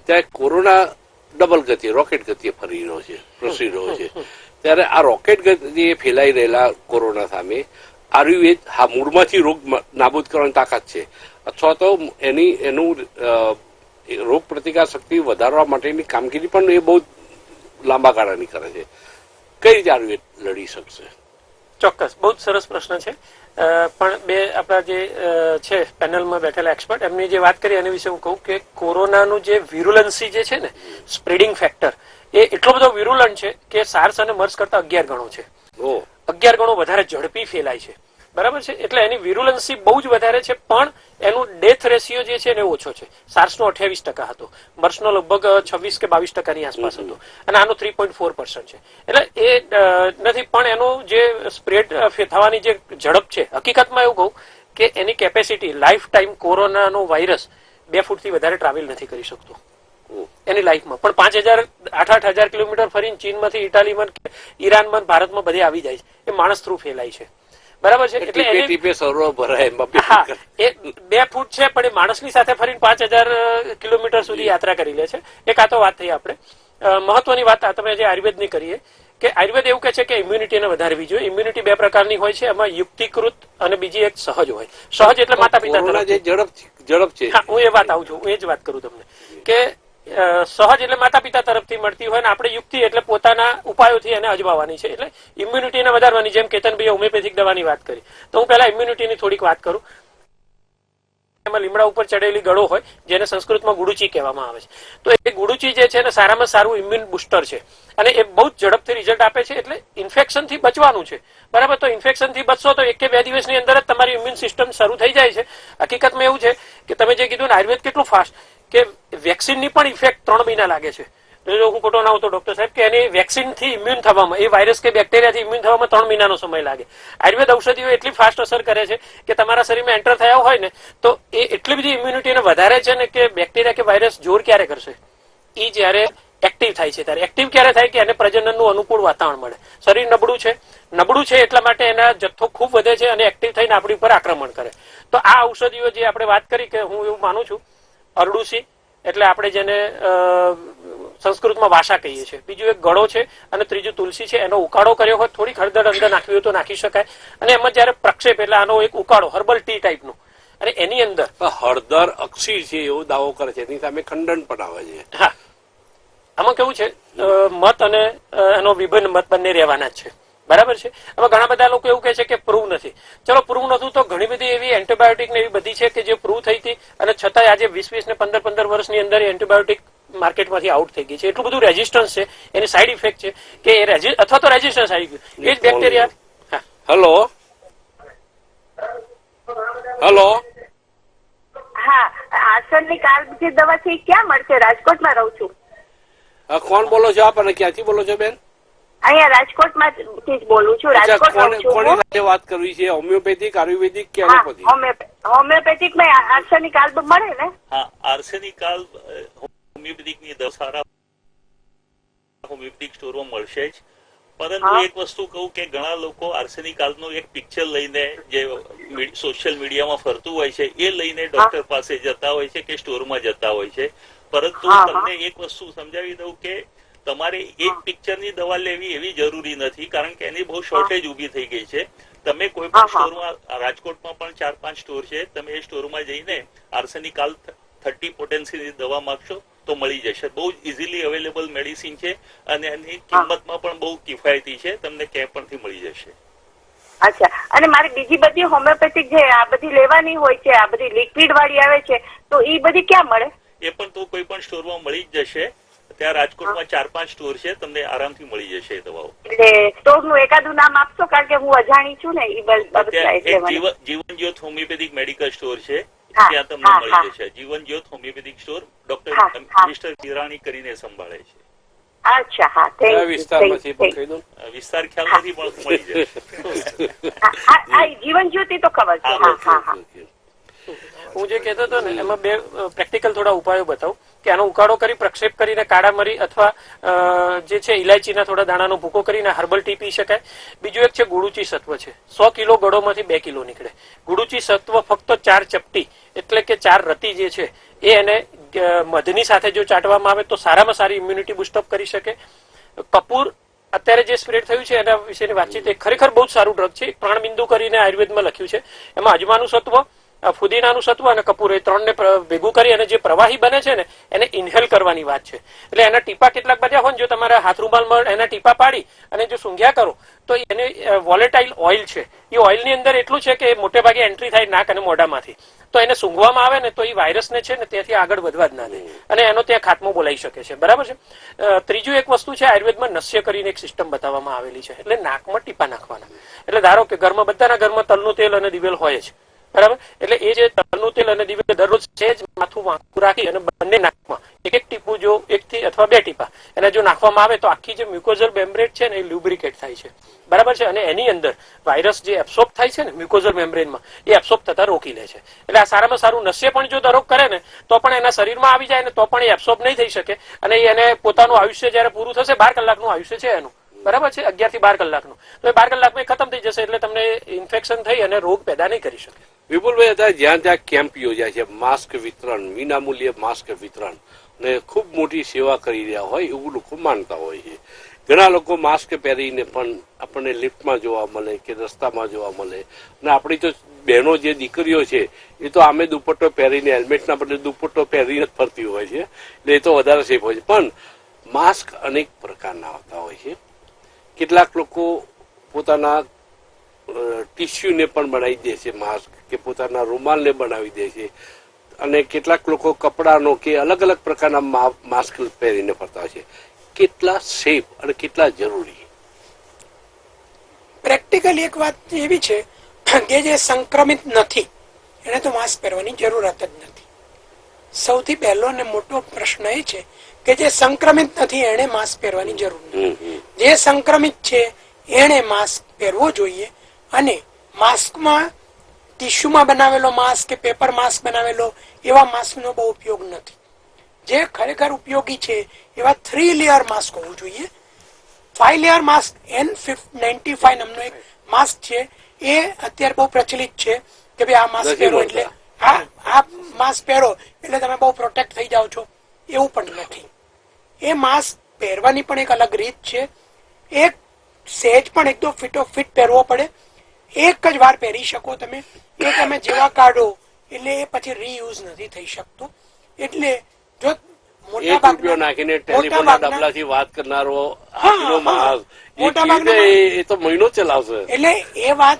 ત્યારે કોરોના ડબલ ગતિએ, રોકેટ ગતિએ ફરી રહ્યો છે, પ્રસરી રહ્યો છે. ત્યારે આ રોકેટ ગતિએ ફેલાઈ રહેલા કોરોના સામે આયુર્વેદ હા મૂળમાંથી રોગ નાબૂદ કરવાની તાકાત છે, અથવા તો એનું રોગ પ્રતિકાર શક્તિ વધારવા માટેની કામગીરી પણ એ બહુ લાંબા ગાળાની કરે છે. કઈ રીતે આયુર્વેદ લડી શકશે? ચોક્કસ, બહુ જ સરસ પ્રશ્ન છે. પણ બે આપણા જે છે પેનલમાં બેઠેલા એક્સપર્ટ, એમની જે વાત કરી એની વિશે હું કહું કે કોરોનાનું જે વિરુલન્સી જે છે ને, સ્પ્રેડિંગ ફેક્ટર, એ એટલો બધો વિરુલન્ટ છે કે સાર્સ અને મર્સ કરતા 11 ગણો છે. 11 ગણો વધારે ઝડપી ફેલાય છે. બરાબર છે? એટલે એની વિરુલન્સી બહુ જ વધારે છે, પણ એનું ડેથ રેશિયો જે છે ને ઓછો છે. સાર્સનો 28% હતો, મર્સનો લગભગ 26 કે 22% આસપાસ હતો, અને આનો 3.4% છે. એટલે એ નથી, પણ એનું જે સ્પ્રેડ થવાની જે ઝડપ છે, હકીકતમાં એવું કહું કે એની કેપેસિટી લાઈફ ટાઈમ કોરોનાનો વાયરસ 2 ફૂટથી વધારે ટ્રાવેલ નથી કરી શકતો એની લાઈફમાં. પણ 8,000 કિલોમીટર ફરીને ચીનમાંથી ઇટાલીમાં, ઈરાનમાં, ભારતમાં બધે આવી જાય છે. એ માણસ થ્રુ ફેલાય છે. બરાબર છે? એટલે હા, એ 2 ફૂટ છે, પણ એ માણસની સાથે ફરીને 5,000 કિલોમીટર સુધી યાત્રા કરી લે છે. એક આ તો વાત થઈ આપણે. મહત્વની વાત તમે જે આયુર્વેદની કરીએ કે આયુર્વેદ એવું કહે છે કે ઇમ્યુનિટીને વધારવી જોઈએ. ઇમ્યુનિટી 2 પ્રકારની હોય છે, એમાં યુક્તિકૃત અને બીજી એક સહજ હોય. સહજ એટલે માતા પિતા ઝડપ છે. હા, હું એ વાત આવું છું, હું એ જ વાત કરું તમને કે સહજ એટલે માતા પિતા તરફથી મળતી હોય, ને આપણે યુક્તિ એટલે પોતાના ઉપાયોથી એને અજમાવવાની છે. એટલે ઇમ્યુનિટીને વધારવાની. જેમ કેતનભાઈએ હોમિયોપેથિક દવાની વાત કરી, તો હું પહેલા ઇમ્યુનિટીની થોડીક વાત કરું. એમાં લીમડા ઉપર ચડેલી ગળો હોય, જેને સંસ્કૃતમાં ગુડુચી કહેવામાં આવે છે. તો એ ગુડુચી જે છે ને સારામાં સારું ઇમ્યુન બુસ્ટર છે, અને એ બહુ જ ઝડપથી રિઝલ્ટ આપે છે. એટલે ઇન્ફેક્શનથી બચવાનું છે. બરાબર? તો ઇન્ફેક્શનથી બચશો તો 1 કે 2 દિવસની અંદર જ તમારી ઇમ્યુન સિસ્ટમ શરૂ થઈ જાય છે. હકીકતમાં એવું છે કે તમે જે કીધું ને, આયુર્વેદ કેટલું ફાસ્ટ કે વેક્સિનની પણ ઇફેક્ટ 3 મહિના લાગે છે. જો હું ખોટો ના હોઉં તો ડોક્ટર સાહેબ કે એની વેક્સિન થી ઇમ્યુન થવામાં, એ વાયરસ કે બેક્ટેરિયાથી ઇમ્યુન થવામાં 3 મહિનાનો સમય લાગે. આયુર્વેદ ઔષધિઓ એટલી ફાસ્ટ અસર કરે છે કે તમારા શરીરમાં એન્ટર થયા હોય ને તો એ એટલી બધી ઇમ્યુનિટીને વધારે છે ને કે બેક્ટેરિયા કે વાયરસ જોર ક્યારે કરશે, એ જયારે એક્ટિવ થાય છે ત્યારે. એક્ટિવ ક્યારે થાય કે એને પ્રજનનનું અનુકૂળ વાતાવરણ મળે. શરીર નબળું છે એટલા માટે એના જથ્થો ખૂબ વધે છે અને એક્ટિવ થઈને આપણી ઉપર આક્રમણ કરે. તો આ ઔષધિઓ જે આપણે વાત કરી કે હું એવું માનું છું, અરડુસી એટલે આપણે જેને સંસ્કૃતમાં વાસા કહીએ છીએ, બીજું એક ગળો છે અને ત્રીજું તુલસી છે. એનો ઉકાળો કર્યો હોય, થોડી હળદર અંદર નાખવી હોય તો નાખી શકાય. અને એમાં જયારે પ્રક્ષેપ એટલે આનો એક ઉકાળો હર્બલ ટી ટાઈપનો, અને એની અંદર હળદર અક્ષી છે એવો દાવો કરે છે, એની સામે ખંડન પણ આવે છે. હા, આમાં કેવું છે, મત અને એનો વિભિન્ન મત બંને રહેવાના જ છે, બરાબર છે. હવે ઘણા બધા લોકો એવું કહે છે કે પ્રૂવ નથી. ચલો પ્રૂવ નતું તો ઘણી બધી એવી એન્ટીબાયોટિક ને એવી બધી છે કે જે પ્રૂવ થઈ હતી અને છતાંય આજે 20 ને 15 વર્ષની અંદર એન્ટીબાયોટિક માર્કેટમાંથી આઉટ થઈ ગઈ છે. એટલું બધું રેઝિસ્ટન્સ છે, એની સાઈડ ઇફેક્ટ છે કે અથવા તો રેઝિસ્ટન્સ આવી ગયું એ જ બેક્ટેરિયા. હેલો હેલો, હા, આસનની કાળજી દવા છે ક્યાં મળશે? રાજકોટમાં રહું છું. કોણ બોલો છો આપ અને ક્યાંથી બોલો છો બેન? અહીંયા રાજકોટમાંથી જ બોલું છું. રાજકોટ રહું છું. કોની સાથે વાત કરવી છે? હોમિયોપેથિક, આયુર્વેદિક કે એલોપેથી? હોમિયોપેથિક માં આર્સેનિક આલ્બ મળે ને? હા, આર્સેનિક આલ્બ હોમિયોપેથિક ની દવા સારા હોમિયોપેથિક સ્ટોરમાં મળશે જ. પરંતુ એક વસ્તુ કહું કે ઘણા લોકો આર્સેનિક આલ્બ નું એક પિક્ચર લઈને જે સોશિયલ મીડિયામાં ફરતું હોય છે એ લઈને ડોક્ટર પાસે જતા હોય છે કે સ્ટોરમાં જતા હોય છે. પરંતુ તમને એક વસ્તુ સમજાવી દઉં કે તમારે એક પિક્ચરની દવા લેવી એવી જરૂરી નથી, કારણ કે એની બહુ શોર્ટેજ ઉભી થઈ ગઈ છે. તમે કોઈ પણ સ્ટોરમાં, રાજકોટમાં પણ 4-5 સ્ટોર છે, તમે એ સ્ટોરમાં જઈને આર્સેનિક આલ્બ 30 પોટેન્સીની દવા માંગશો તો મળી જશે. બહુ ઇઝીલી અવેલેબલ મેડિસિન છે અને એની કિંમતમાં પણ બહુ કિફાયતી છે, તમને ક્યાંય પરથી મળી જશે. અચ્છા, અને મારી બીજી બધી હોમિયોપેથિક જે આ બધી લેવાની હોય છે, આ બધી લિક્વિડ વાળી આવે છે, તો એ બધી ક્યાં મળે? એ પણ તો કોઈ પણ સ્ટોરમાં મળી જ જશે. ત્યાં રાજકોટમાં 4-5 સ્ટોર છે, તમને આરામથી મળી જશે એ દવાઓ. એટલે સ્ટોર નું એકાદું નામ આપશો, કારણ કે હું અજાણી છું ને એ બાબત. જીવન જ્યોત હોમિયોપેથિક મેડિકલ સ્ટોર છે, ત્યાં તમને મળી જશે. જીવન જ્યોત homeopathic store doctor mister Virani કરીને સંભાળે છે. અચ્છા, હા, થેન્ક યુ. વિસ્તાર ખ્યાલ નથી પણ મળી જશે. જીવન જ્યોતિ તો ખબર છે. હા હા હા. હું જે કહેતો હતો ને એમાં બે પ્રેક્ટિકલ થોડા ઉપાયો બતાવું કે આનો ઉકાળો કરી પ્રક્ષેપ કરીને કાળા મરી અથવા જે છે ઇલાયચીના થોડા દાણાનો ભૂકો કરીને હર્બલ ટી પી શકાય. બીજું એક છે ગુડુચી સત્વ છે. 100 કિલો ગળોમાંથી 2 કિલો નીકળે. ગુડુચી સત્વ ફક્ત 4 ચપટી એટલે કે 4 રતી જે છે એ એને મધની સાથે જો ચાટવામાં આવે તો સારામાં સારી ઇમ્યુનિટી બુસ્ટઅપ કરી શકે. કપૂર અત્યારે જે સ્પ્રેડ થયું છે એના વિશેની વાતચીત એ ખરેખર બહુ સારું ડ્રગ છે. 3 બિંદુ કરીને આયુર્વેદમાં લખ્યું છે. એમાં અજમાનું સત્વ, ફુદીનાનું સત્વ અને કપૂર એ 3ને ભેગું કરી અને જે પ્રવાહી બને છે ને એને ઇન્હેલ કરવાની વાત છે. એટલે એના ટીપા કેટલાક બધા હોય ને જો તમારા હાથ રૂમાલમાં એના ટીપા પાડી અને જો સૂંઘ્યા કરો તો એને વોલેટાઇલ ઓઇલ છે, એ ઓઇલની અંદર એટલું છે કે મોટે ભાગે એન્ટ્રી થાય નાક અને મોઢામાંથી, તો એને સૂંઘવામાં આવે ને તો એ વાયરસને છે ને ત્યાંથી આગળ વધવા જ ના દે અને એનો ત્યાં ખાત્મો બોલાવી શકે છે. બરાબર છે. ત્રીજું એક વસ્તુ છે, આયુર્વેદમાં નસ્ય કરીને એક સિસ્ટમ બતાવવામાં આવેલી છે. એટલે નાકમાં ટીપા નાખવાના. એટલે ધારો કે ઘરમાં બધાના ઘરમાં તલનું તેલ અને દિવેલ હોય જ, બરાબર. એટલે એ જે તલનું તેલ અને દિવેલ દરરોજ છે જ માથું વાંકું રાખી અને બંને નાકમાં એક ટીપું જો 1 થી અથવા 2 ટીપા એને જો નાખવામાં આવે તો આખી જે મ્યુકોઝલ મેમ્બ્રેન છે ને એ લ્યુબ્રિકેટ થાય છે. બરાબર છે. અને એની અંદર વાયરસ જે એબ્સોર્બ થાય છે ને મ્યુકોઝલ મેમ્બ્રેનમાં એ એબ્સોર્બ થતા રોકી લે છે. એટલે આ સારામાં સારું. નસ્ય પણ જો દરોગ કરે ને તો પણ એના શરીરમાં આવી જાય ને તો પણ એ એબ્સોર્બ નહીં થઈ શકે અને એને પોતાનું આયુષ્ય જયારે પૂરું થશે, 12 કલાકનું આયુષ્ય છે એનું, બરાબર છે, 11 થી 12 કલાકનું, તો એ 12 કલાકમાં ખતમ થઈ જશે. એટલે તમને ઇન્ફેક્શન થઈ અને રોગ પેદા નહીં કરી શકે. વિપુલભાઈ, અત્યારે જ્યાં ત્યાં કેમ્પ યોજાય છે, માસ્ક વિતરણ, વિનામૂલ્યે માસ્ક વિતરણ ને ખૂબ મોટી સેવા કરી રહ્યા હોય એવું લોકો માનતા હોય છે. ઘણા લોકો માસ્ક પહેરીને પણ આપણને લિફ્ટમાં જોવા મળે કે રસ્તામાં જોવા મળે. અને આપણી તો બહેનો જે દીકરીઓ છે એ તો આમે દુપટ્ટો પહેરીને હેલ્મેટના બદલે દુપટ્ટો પહેરીને જ ફરતી હોય છે, એટલે એ તો વધારે સેફ હોય છે. પણ માસ્ક અનેક પ્રકારના આવતા હોય છે. કેટલાક લોકો પોતાના ટીસ્યુને પણ બનાવી દે છે માસ્ક, કે પોતાના રૂમાલને બનાવી દે છે, અને કેટલાક લોકો કપડાનો કે અલગ અલગ પ્રકારના માસ્ક પહેરીને ફરતા હોય છે. કેટલા સેફ અને કેટલા જરૂરી? પ્રેક્ટિકલી એક વાત એવી છે કે જે સંક્રમિત નથી એને તો માસ્ક પહેરવાની જરૂરત જ નથી. સૌથી પહેલો અને મોટો પ્રશ્ન એ છે કે જે સંક્રમિત નથી એને માસ્ક પહેરવાની જરૂર નથી. જે સંક્રમિત છે એને માસ્ક પહેરવો જોઈએ. અને માસ્કમાં ટીશ્યુમાં બનાવેલો માસ્ક કે પેપર માસ્ક બનાવેલો એવા માસ્કનો બહુ ઉપયોગ નથી. જે ખરેખર ઉપયોગી છે એવા 3 લેયર માસ્ક હોવું જોઈએ. 5 લેયર માસ્ક N95 નામનો એક માસ્ક છે, એ અત્યારે બહુ પ્રચલિત છે કે ભાઈ આ માસ્ક પહેરો એટલે આ માસ્ક પહેરો એટલે તમે બહુ પ્રોટેક્ટ થઈ જાઓ છો, એવું પણ નથી. એ માસ્ક પહેરવાની પણ એક અલગ રીત છે. એક સહેજ પણ એકદમ ફિટ પહેરવો પડે. એક જ વાર પહેરી શકો તમે, એ તમે જેવા કાઢો એટલે એ પછી રીયુઝ નથી થઈ શકતો. એટલે જો મોટા ભાગના વાત કરનારો એ તો મહિનો ચલાવશે. એટલે એ વાત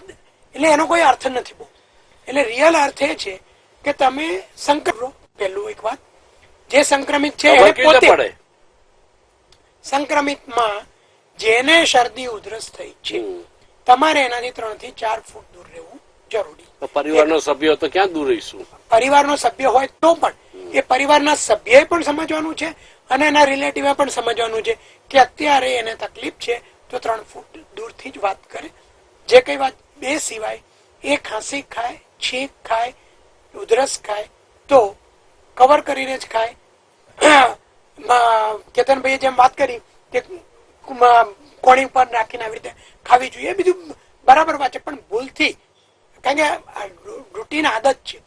એટલે એનો કોઈ અર્થ નથી બહુ. એટલે રિયલ અર્થ એ છે કે તમે સંક્રમિત, પહેલું એક વાત, જે સંક્રમિત છે એને પોતે સંક્રમિતમાં જેને શરદી ઉધરસ થઈ છે તમારે એનાથી 3 થી 4 ફૂટ દૂર રહેવું જરૂરી. પરિવારનો સભ્ય તો ક્યાં દૂર રહીશું? પરિવારનો સભ્ય હોય તો પણ એ પરિવારના સભ્યએ પણ સમજવાનું છે અને એના રિલેટિવે પણ સમજવાનું છે કે અત્યારે એને તકલીફ છે તો 3 ફૂટ દૂરથી જ વાત કરે. જે કઈ વાત બે સિવાય એ ખાંસી ખાય, છીંક ખાય, ઉધરસ ખાય તો કવર કરીને જ ખાય. કેતનભાઈએ જેમ વાત કરી કે કોણી ઉપર રાખીને આવી રીતે ખાવી જોઈએ, બીજું બરાબર વાત છે, પણ ભૂલથી, કારણ કે રૂટીન આદત છે,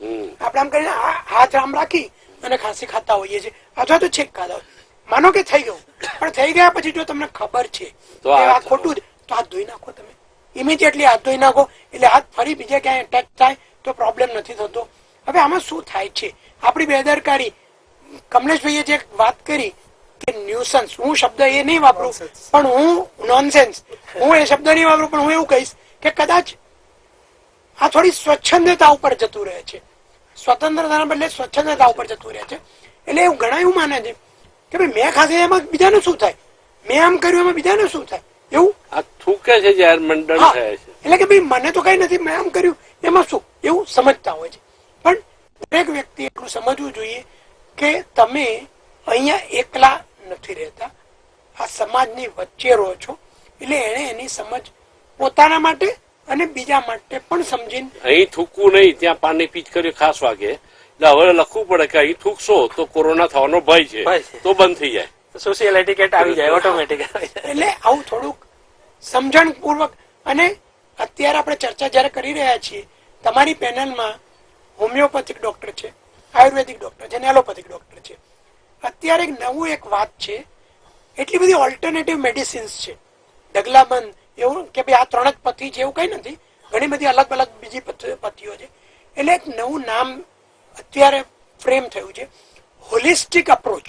આપણે આમ કરીને હાથ આમ રાખી અને ખાંસી ખાતા હોઈએ છીએ અથવા તો છેક ખાતા હોય. માનો કે થઈ ગયું, પણ થઈ ગયા પછી જો તમને ખબર છે કે આ ખોટું છે તો હાથ ધોઈ નાખો. તમે ઇમિડિયેટલી હાથ ધોઈ નાખો એટલે હાથ ફરી બીજે ક્યાંય અટેચ થાય તો પ્રોબ્લેમ નથી થતો. હવે આમાં શું થાય છે, આપણી બેદરકારી, કમલેશભાઈએ જે વાત કરી કે ન્યુસન્સ, હું શબ્દ એ નહીં વાપરું પણ હું નોનસેન્સ, હું એ શબ્દ નહીં વાપરું પણ હું એવું કહીશ કે કદાચ આ થોડી સ્વચ્છંદતા ઉપર જતું રહે છે. સ્વતંત્રતાના બદલે સ્વચ્છંદતા ઉપર જતું રહે છે. એટલે એવું ઘણા એવું માને છે કે ભાઈ મેં ખાધે એમાં બીજાને શું થાય, મેં આમ કર્યું એમાં બીજાને શું થાય, એવું આ થૂકે છે જાહેર મંડળ થાય છે. એટલે કે ભાઈ મને તો કઈ નથી, મેં આમ કર્યું એમાં શું, એવું સમજતા હોય છે. પણ દરેક વ્યક્તિ એટલું સમજવું જોઈએ કે તમે અહીંયા એકલા નથી રહેતા, આ સમાજની વચ્ચે રહો છો. એટલે એને એની સમજ પોતાના માટે અને બીજા માટે પણ સમજીને, અહીં થૂકવું નહીં, ત્યાં પાણી પીચ કરી ખાસ વાગે, એટલે હવે લખવું પડે કે અહીં થૂકશો તો કોરોના થવાનો ભય છે, તો બંધ થઈ જાય, સોશિયલ એટિકેટ આવી જાય ઓટોમેટિક. એટલે આવું થોડુંક સમજણ પૂર્વક. અને અત્યારે આપણે ચર્ચા જયારે કરી રહ્યા છીએ, તમારી પેનલમાં હોમિયોપેથિક ડોક્ટર છે, આયુર્વેદિક ડોક્ટર છે અને એલોપેથિક ડોક્ટર છે. અત્યારે નવું એક વાત છે, એટલી બધી ઓલ્ટરનેટિવ મેડિસિન્સ છે, ઢગલાબંધ એવું કે ભાઈ આ 3 જ પથ્ય છે એવું કઈ નથી, ઘણી બધી અલગ અલગ બીજી પથ્યો છે. એટલે એક નવું નામ અત્યારે ફ્રેમ થયું છે, હોલિસ્ટિક અપ્રોચ.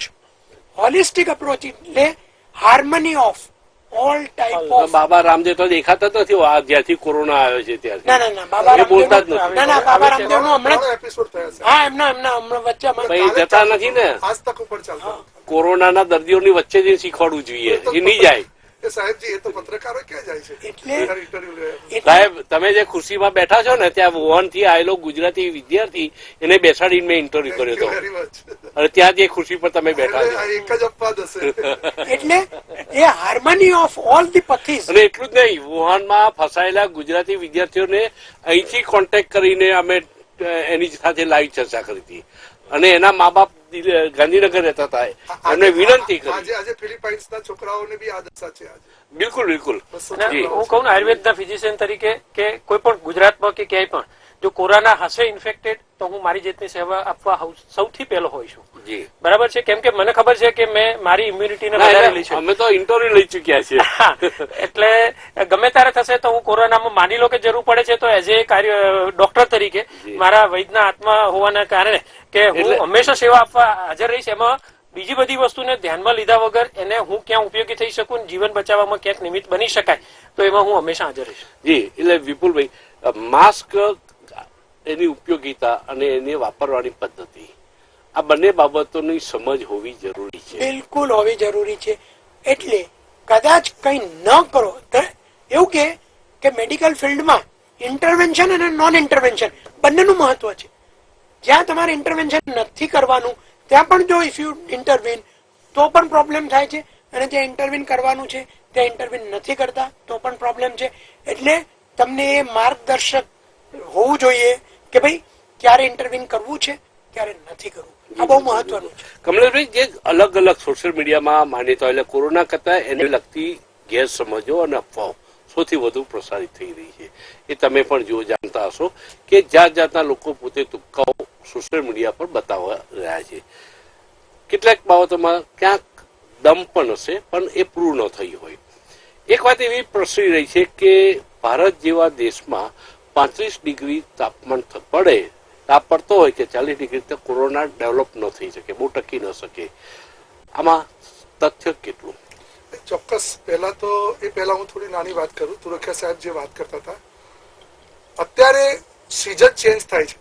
હોલિસ્ટિક અપ્રોચ એટલે harmony of all type of. Baba Ramdev તો દેખાતા જ નથી જ્યાંથી કોરોના આવ્યો છે ત્યારથી. ના બાબા રામદેવ બોલતા જ નથી. ના બાબા રામદેવ નું હમણાં એપિસોડ થયા છે. હા એમના હમણાં વચ્ચે જતા નથી ને, આજ તક ઉપર ચાલતા. કોરોનાના દર્દીઓની વચ્ચે જઈને શીખવાડવું જોઈએ, એ નહીં જાય. સાહેબજી એ તો પત્રકારો ક્યાં જાય છે એટલે ઇન્ટરવ્યુ લેવા? સાહેબ તમે જે ખુરશીમાં બેઠા છો ને ત્યાં વુહાન થી આવેલો ગુજરાતી વિદ્યાર્થી એને બેસાડીને મેં ઇન્ટરવ્યુ કર્યો હતો, વેરી મચ. અને ત્યાં જે ખુરશી પર તમે બેઠા છો. એટલે એક જ અપવાદ હશે. એટલે એ હાર્મની ઓફ ઓલ ધી પથીસ. અને એટલું જ નહીં, વુહાનમાં ફસાયેલા ગુજરાતી વિદ્યાર્થીઓને અહીંથી કોન્ટેક્ટ કરીને અમે એની સાથે લાઈવ ચર્ચા કરી હતી, અને એના મા બાપ ગાંધીનગર રહેતા હતા, એમને વિનંતી કરી. આજે ફિલિપાઇન્સના છોકરાઓને બી આ દશા છે આજે. બિલકુલ બિલકુલ. હું કહું ને આયુર્વેદના ફિઝિશિયન તરીકે કે કોઈ પણ ગુજરાતમાં કે ક્યાંય પણ જો કોરોના હશે ઇન્ફેક્ટેડ તો હું મારી જાતની સેવા આપવા સૌથી પહેલો હોઈશું. બરાબર છે, કેમ કે મને ખબર છે કે મેં મારી ઇમ્યુનિટીને વધારેલી છે. અમે તો ઇન્ટરવ્યુ લઈ ચુક્યા છીએ. એટલે ગમે ત્યારે થશે તો હું કોરોનામાં માની લો કે જરૂર પડે છે તો એઝ એ ડોક્ટર તરીકે મારા વૈદના આત્મા હોવાના કારણે કે હું હંમેશા સેવા આપવા હાજર રહીશ. એમાં બીજી બધી વસ્તુને ધ્યાનમાં લીધા વગર એને હું ક્યાં ઉપયોગી થઈ શકું, જીવન બચાવવામાં ક્યાંક નિમિત્ત બની શકાય તો એમાં હું હંમેશા હાજર રહીશ. જી, એટલે વિપુલભાઈ, માસ્ક, એની ઉપયોગિતા અને એને વાપરવાની પદ્ધતિ, આ બંને બાબતોની સમજ હોવી જરૂરી છે. બિલકુલ હોવી જરૂરી છે. એટલે કદાચ કઈ ન કરો, એવું કે મેડિકલ ફિલ્ડમાં ઇન્ટરવેન્શન અને નોન ઇન્ટરવેન્શન બંનેનું મહત્વ છે. જ્યાં તમારે ઇન્ટરવેન્શન નથી કરવાનું ત્યાં પણ જો ઇફ યુ ઇન્ટરવીન તો પણ પ્રોબ્લેમ થાય છે, અને જ્યાં ઇન્ટરવીન કરવાનું છે ત્યાં ઇન્ટરવીન નથી કરતા તો પણ પ્રોબ્લેમ છે. એટલે તમને એ માર્ગદર્શક હોવું જોઈએ કે ભાઈ ક્યારે ઇન્ટરવીન કરવું છે, ક્યારે નથી કરવું. આ બહુ મહત્વનું છે. કમલેશભાઈ, જે અલગ અલગ સોશિયલ મીડિયામાં માન્યતા એટલે કોરોના કરતા એને લગતી ગેરસમજો અને અફવાઓ સૌથી વધુ પ્રસારિત થઈ રહી છે, એ તમે પણ જો જાણતા હશો કે જાત જાતના લોકો પોતે તુક્કાઓ સોશિયલ મીડિયા પર બતાવવા રહ્યા છે. કેટલાક બાબતોમાં ક્યાંક દમ પણ હશે, પણ એ પ્રૂવ ન થઈ હોય. એક વાત એવી પ્રસરી રહી છે કે ભારત જેવા દેશમાં 35 ડિગ્રી તાપમાન પડે, તાપ પડતો હોય કે 40 ડિગ્રી, તો કોરોના ડેવલપ ન થઈ શકે, બહુ ટકી ન શકે. આમાં તથ્ય કેટલું? ચોક્કસ. પહેલા હું થોડી નાની વાત કરું. તુરખિયા સાહેબ જે વાત કરતા હતા, અત્યારે સીઝન ચેન્જ થાય છે.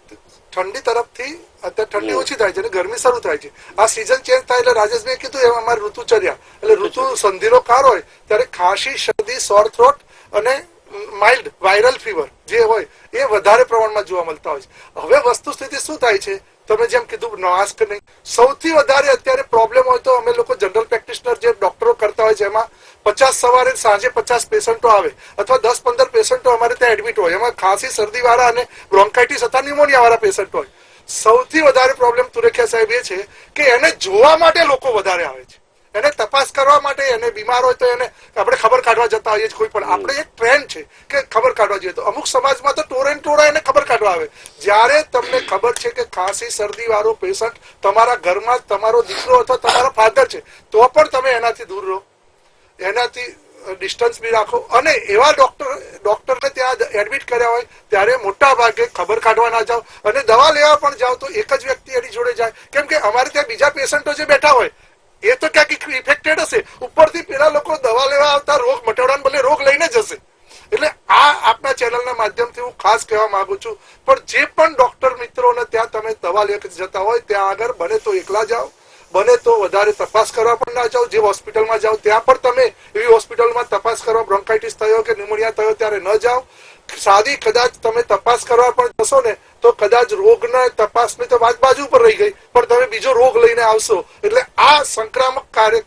ઠંડી તરફથી અત્યારે ઠંડી ઓછી થાય છે અને ગરમી શરૂ થાય છે. આ સીઝન ચેન્જ થાય એટલે રાજેશભાઈ કીધું એમ અમારી ઋતુચર્યા એટલે ઋતુ સંધિનો કાળ હોય ત્યારે ખાંસી, શરદી, સોર થ્રોટ અને માઇલ્ડ વાયરલ ફીવર જે હોય એ વધારે પ્રમાણમાં જોવા મળતા હોય છે. હવે વસ્તુ સ્થિતિ શું થાય છે, તમે જેમ કીધું માસ્ક નહીં, સૌથી વધારે અત્યારે પ્રોબ્લેમ હોય તો અમે લોકો જનરલ પ્રેક્ટિશનર જે ડોક્ટરો કરતા હોય છે એમાં 50 સવારે સાંજે 50 પેશન્ટો આવે અથવા 10-15 પેશન્ટો અમારે ત્યાં એડમિટ હોય. એમાં ખાંસી, શરદી વાળા અને બ્રોન્કાઇટિસ અથવા ન્યુમોનિયા વાળા પેશન્ટ હોય. સૌથી વધારે પ્રોબ્લેમ તુરેખિયા સાહેબ એ છે કે એને જોવા માટે લોકો વધારે આવે છે, એને તપાસ કરવા માટે. એને બીમાર હોય તો એને આપણે ખબર કાઢવા જતા હોઈએ કોઈ પણ. આપણે એક ટ્રેન્ડ છે કે ખબર કાઢવા જોઈએ, તો અમુક સમાજમાં તો ટોળે ટોળા એને ખબર કાઢવા આવે. જ્યારે તમને ખબર છે કે ખાંસી, શરદી વાળો પેશન્ટ તમારા ઘરમાં તમારો દીકરો અથવા તમારા ફાધર છે, તો પણ તમે એનાથી દૂર રહો, એનાથી ડિસ્ટન્સ બી રાખો. અને એવા ડોક્ટરને ત્યાં એડમિટ કર્યા હોય ત્યારે મોટા ભાગે ખબર કાઢવા ના જાઓ, અને દવા લેવા પણ જાઓ તો એક જ વ્યક્તિ એની જોડે જાય. કેમ કે અમારે ત્યાં બીજા પેશન્ટો જે બેઠા હોય એ તો ક્યાંક ઇફેક્ટેડ હશે, ઉપરથી પેલા લોકો દવા લેવા આવતા રોગ મટાડવાને બદલે રોગ લઈને જશે. એટલે આ આપના ચેનલના માધ્યમથી હું ખાસ કહેવા માંગુ છું, પણ જે પણ ડોક્ટર મિત્રોને ત્યાં તમે દવા લેવા જતા હોય ત્યાં આગળ બને તો એકલા જાઓ, બને તો વધારે તપાસ કરવા પણ ના જાઓ. જે હોસ્પિટલમાં જાઓ ત્યાં પણ તમે એવી હોસ્પિટલમાં તપાસ કરવા બ્રોન્કાઇટિસ થયો કે ન્યુમોનિયા થયો ત્યારે ન જાઓ. સાદી કદાચ તમે તપાસ કરવા પણ જશો ને તો કદાચ રોગના તપાસની તો વાત બાજુ પર રહી ગઈ, પણ તમે બીજો રોગ લઈને આવશો. એટલે આ સંક્રામક કાર્ય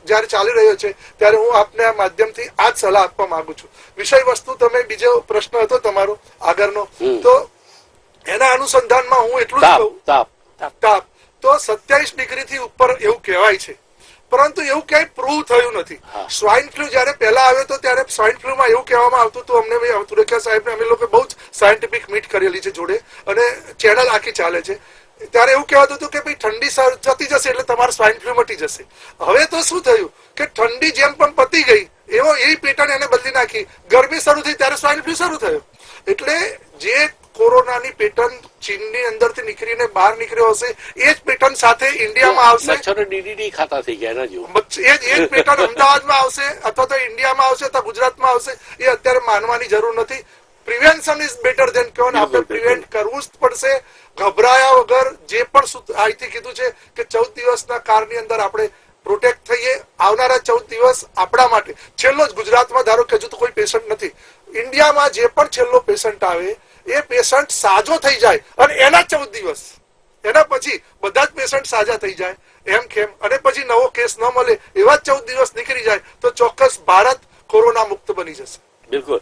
જયારે ચાલી રહ્યો છે ત્યારે હું આપને આ માધ્યમથી આ જ સલાહ આપવા માંગુ છું. વિષય વસ્તુ તમે બીજો પ્રશ્ન હતો તમારો આગળનો, તો એના અનુસંધાનમાં હું એટલું જ કહું, તાપ તો 27 ડિગ્રી થી ઉપર એવું કહેવાય છે, પરંતુ એવું ક્યાંય પ્રૂવ થયું નથી. સ્વાઇન ફ્લુ જયારે પહેલા આવ્યો તો ત્યારે સ્વાઇન ફ્લુમાં એવું કહેવામાં આવતું હતું, અમને તુરેખિયા સાહેબ અમે લોકો બહુ જ સાયન્ટિફિક મીટ કરેલી છે જોડે અને ચેનલ આખી ચાલે છે. ત્યારે એવું કહેવાતું હતું કે ભાઈ ઠંડી જતી જશે એટલે તમારે સ્વાઇન ફ્લુ મટી જશે. હવે તો શું થયું કે ઠંડી જેમ પણ પતી ગઈ એવી પેટર્ન એને બદલી નાખી. ગરમી શરૂ થઈ ત્યારે સ્વાઇન ફ્લુ શરૂ થયો. એટલે જે કોરોનાની પેટર્ન ચીનની અંદરથી નીકળીને બહાર નીકળ્યો હશે એ જ પેટર્ન સાથે ઇન્ડિયામાં આવશે. ડીડીડી ખાતા થઈ ગયા એ જ પેટર્ન અમદાવાદમાં આવશે અથવા તો ઇન્ડિયામાં આવશે અથવા ગુજરાતમાં આવશે. એ અત્યારે માનવાની જરૂર નથી. Prevention is better than cure. આપણે પ્રિવેન્ટ કરવું જ પડશે ગભરાયા વગર. જે પણ અહીંથી કીધું છે કે 14 દિવસના કાળની અંદર આપણે પ્રોટેક્ટ થઈએ. આવનારા 14 દિવસ આપણા માટે છેલ્લો જ. ગુજરાતમાં ધારો કે હજુ તો કોઈ પેશન્ટ નથી, ઇન્ડિયામાં જે પણ છેલ્લો પેશન્ટ આવે એ પેશન્ટ સાજો થઈ જાય અને એના 14 દિવસ, એના પછી બધા જ પેશન્ટ સાજા થઈ જાય એમ કેમ, અને પછી નવો કેસ ન મળે એવા 14 દિવસ નીકળી જાય તો ચોક્કસ ભારત કોરોના મુક્ત બની જશે. બિલકુલ.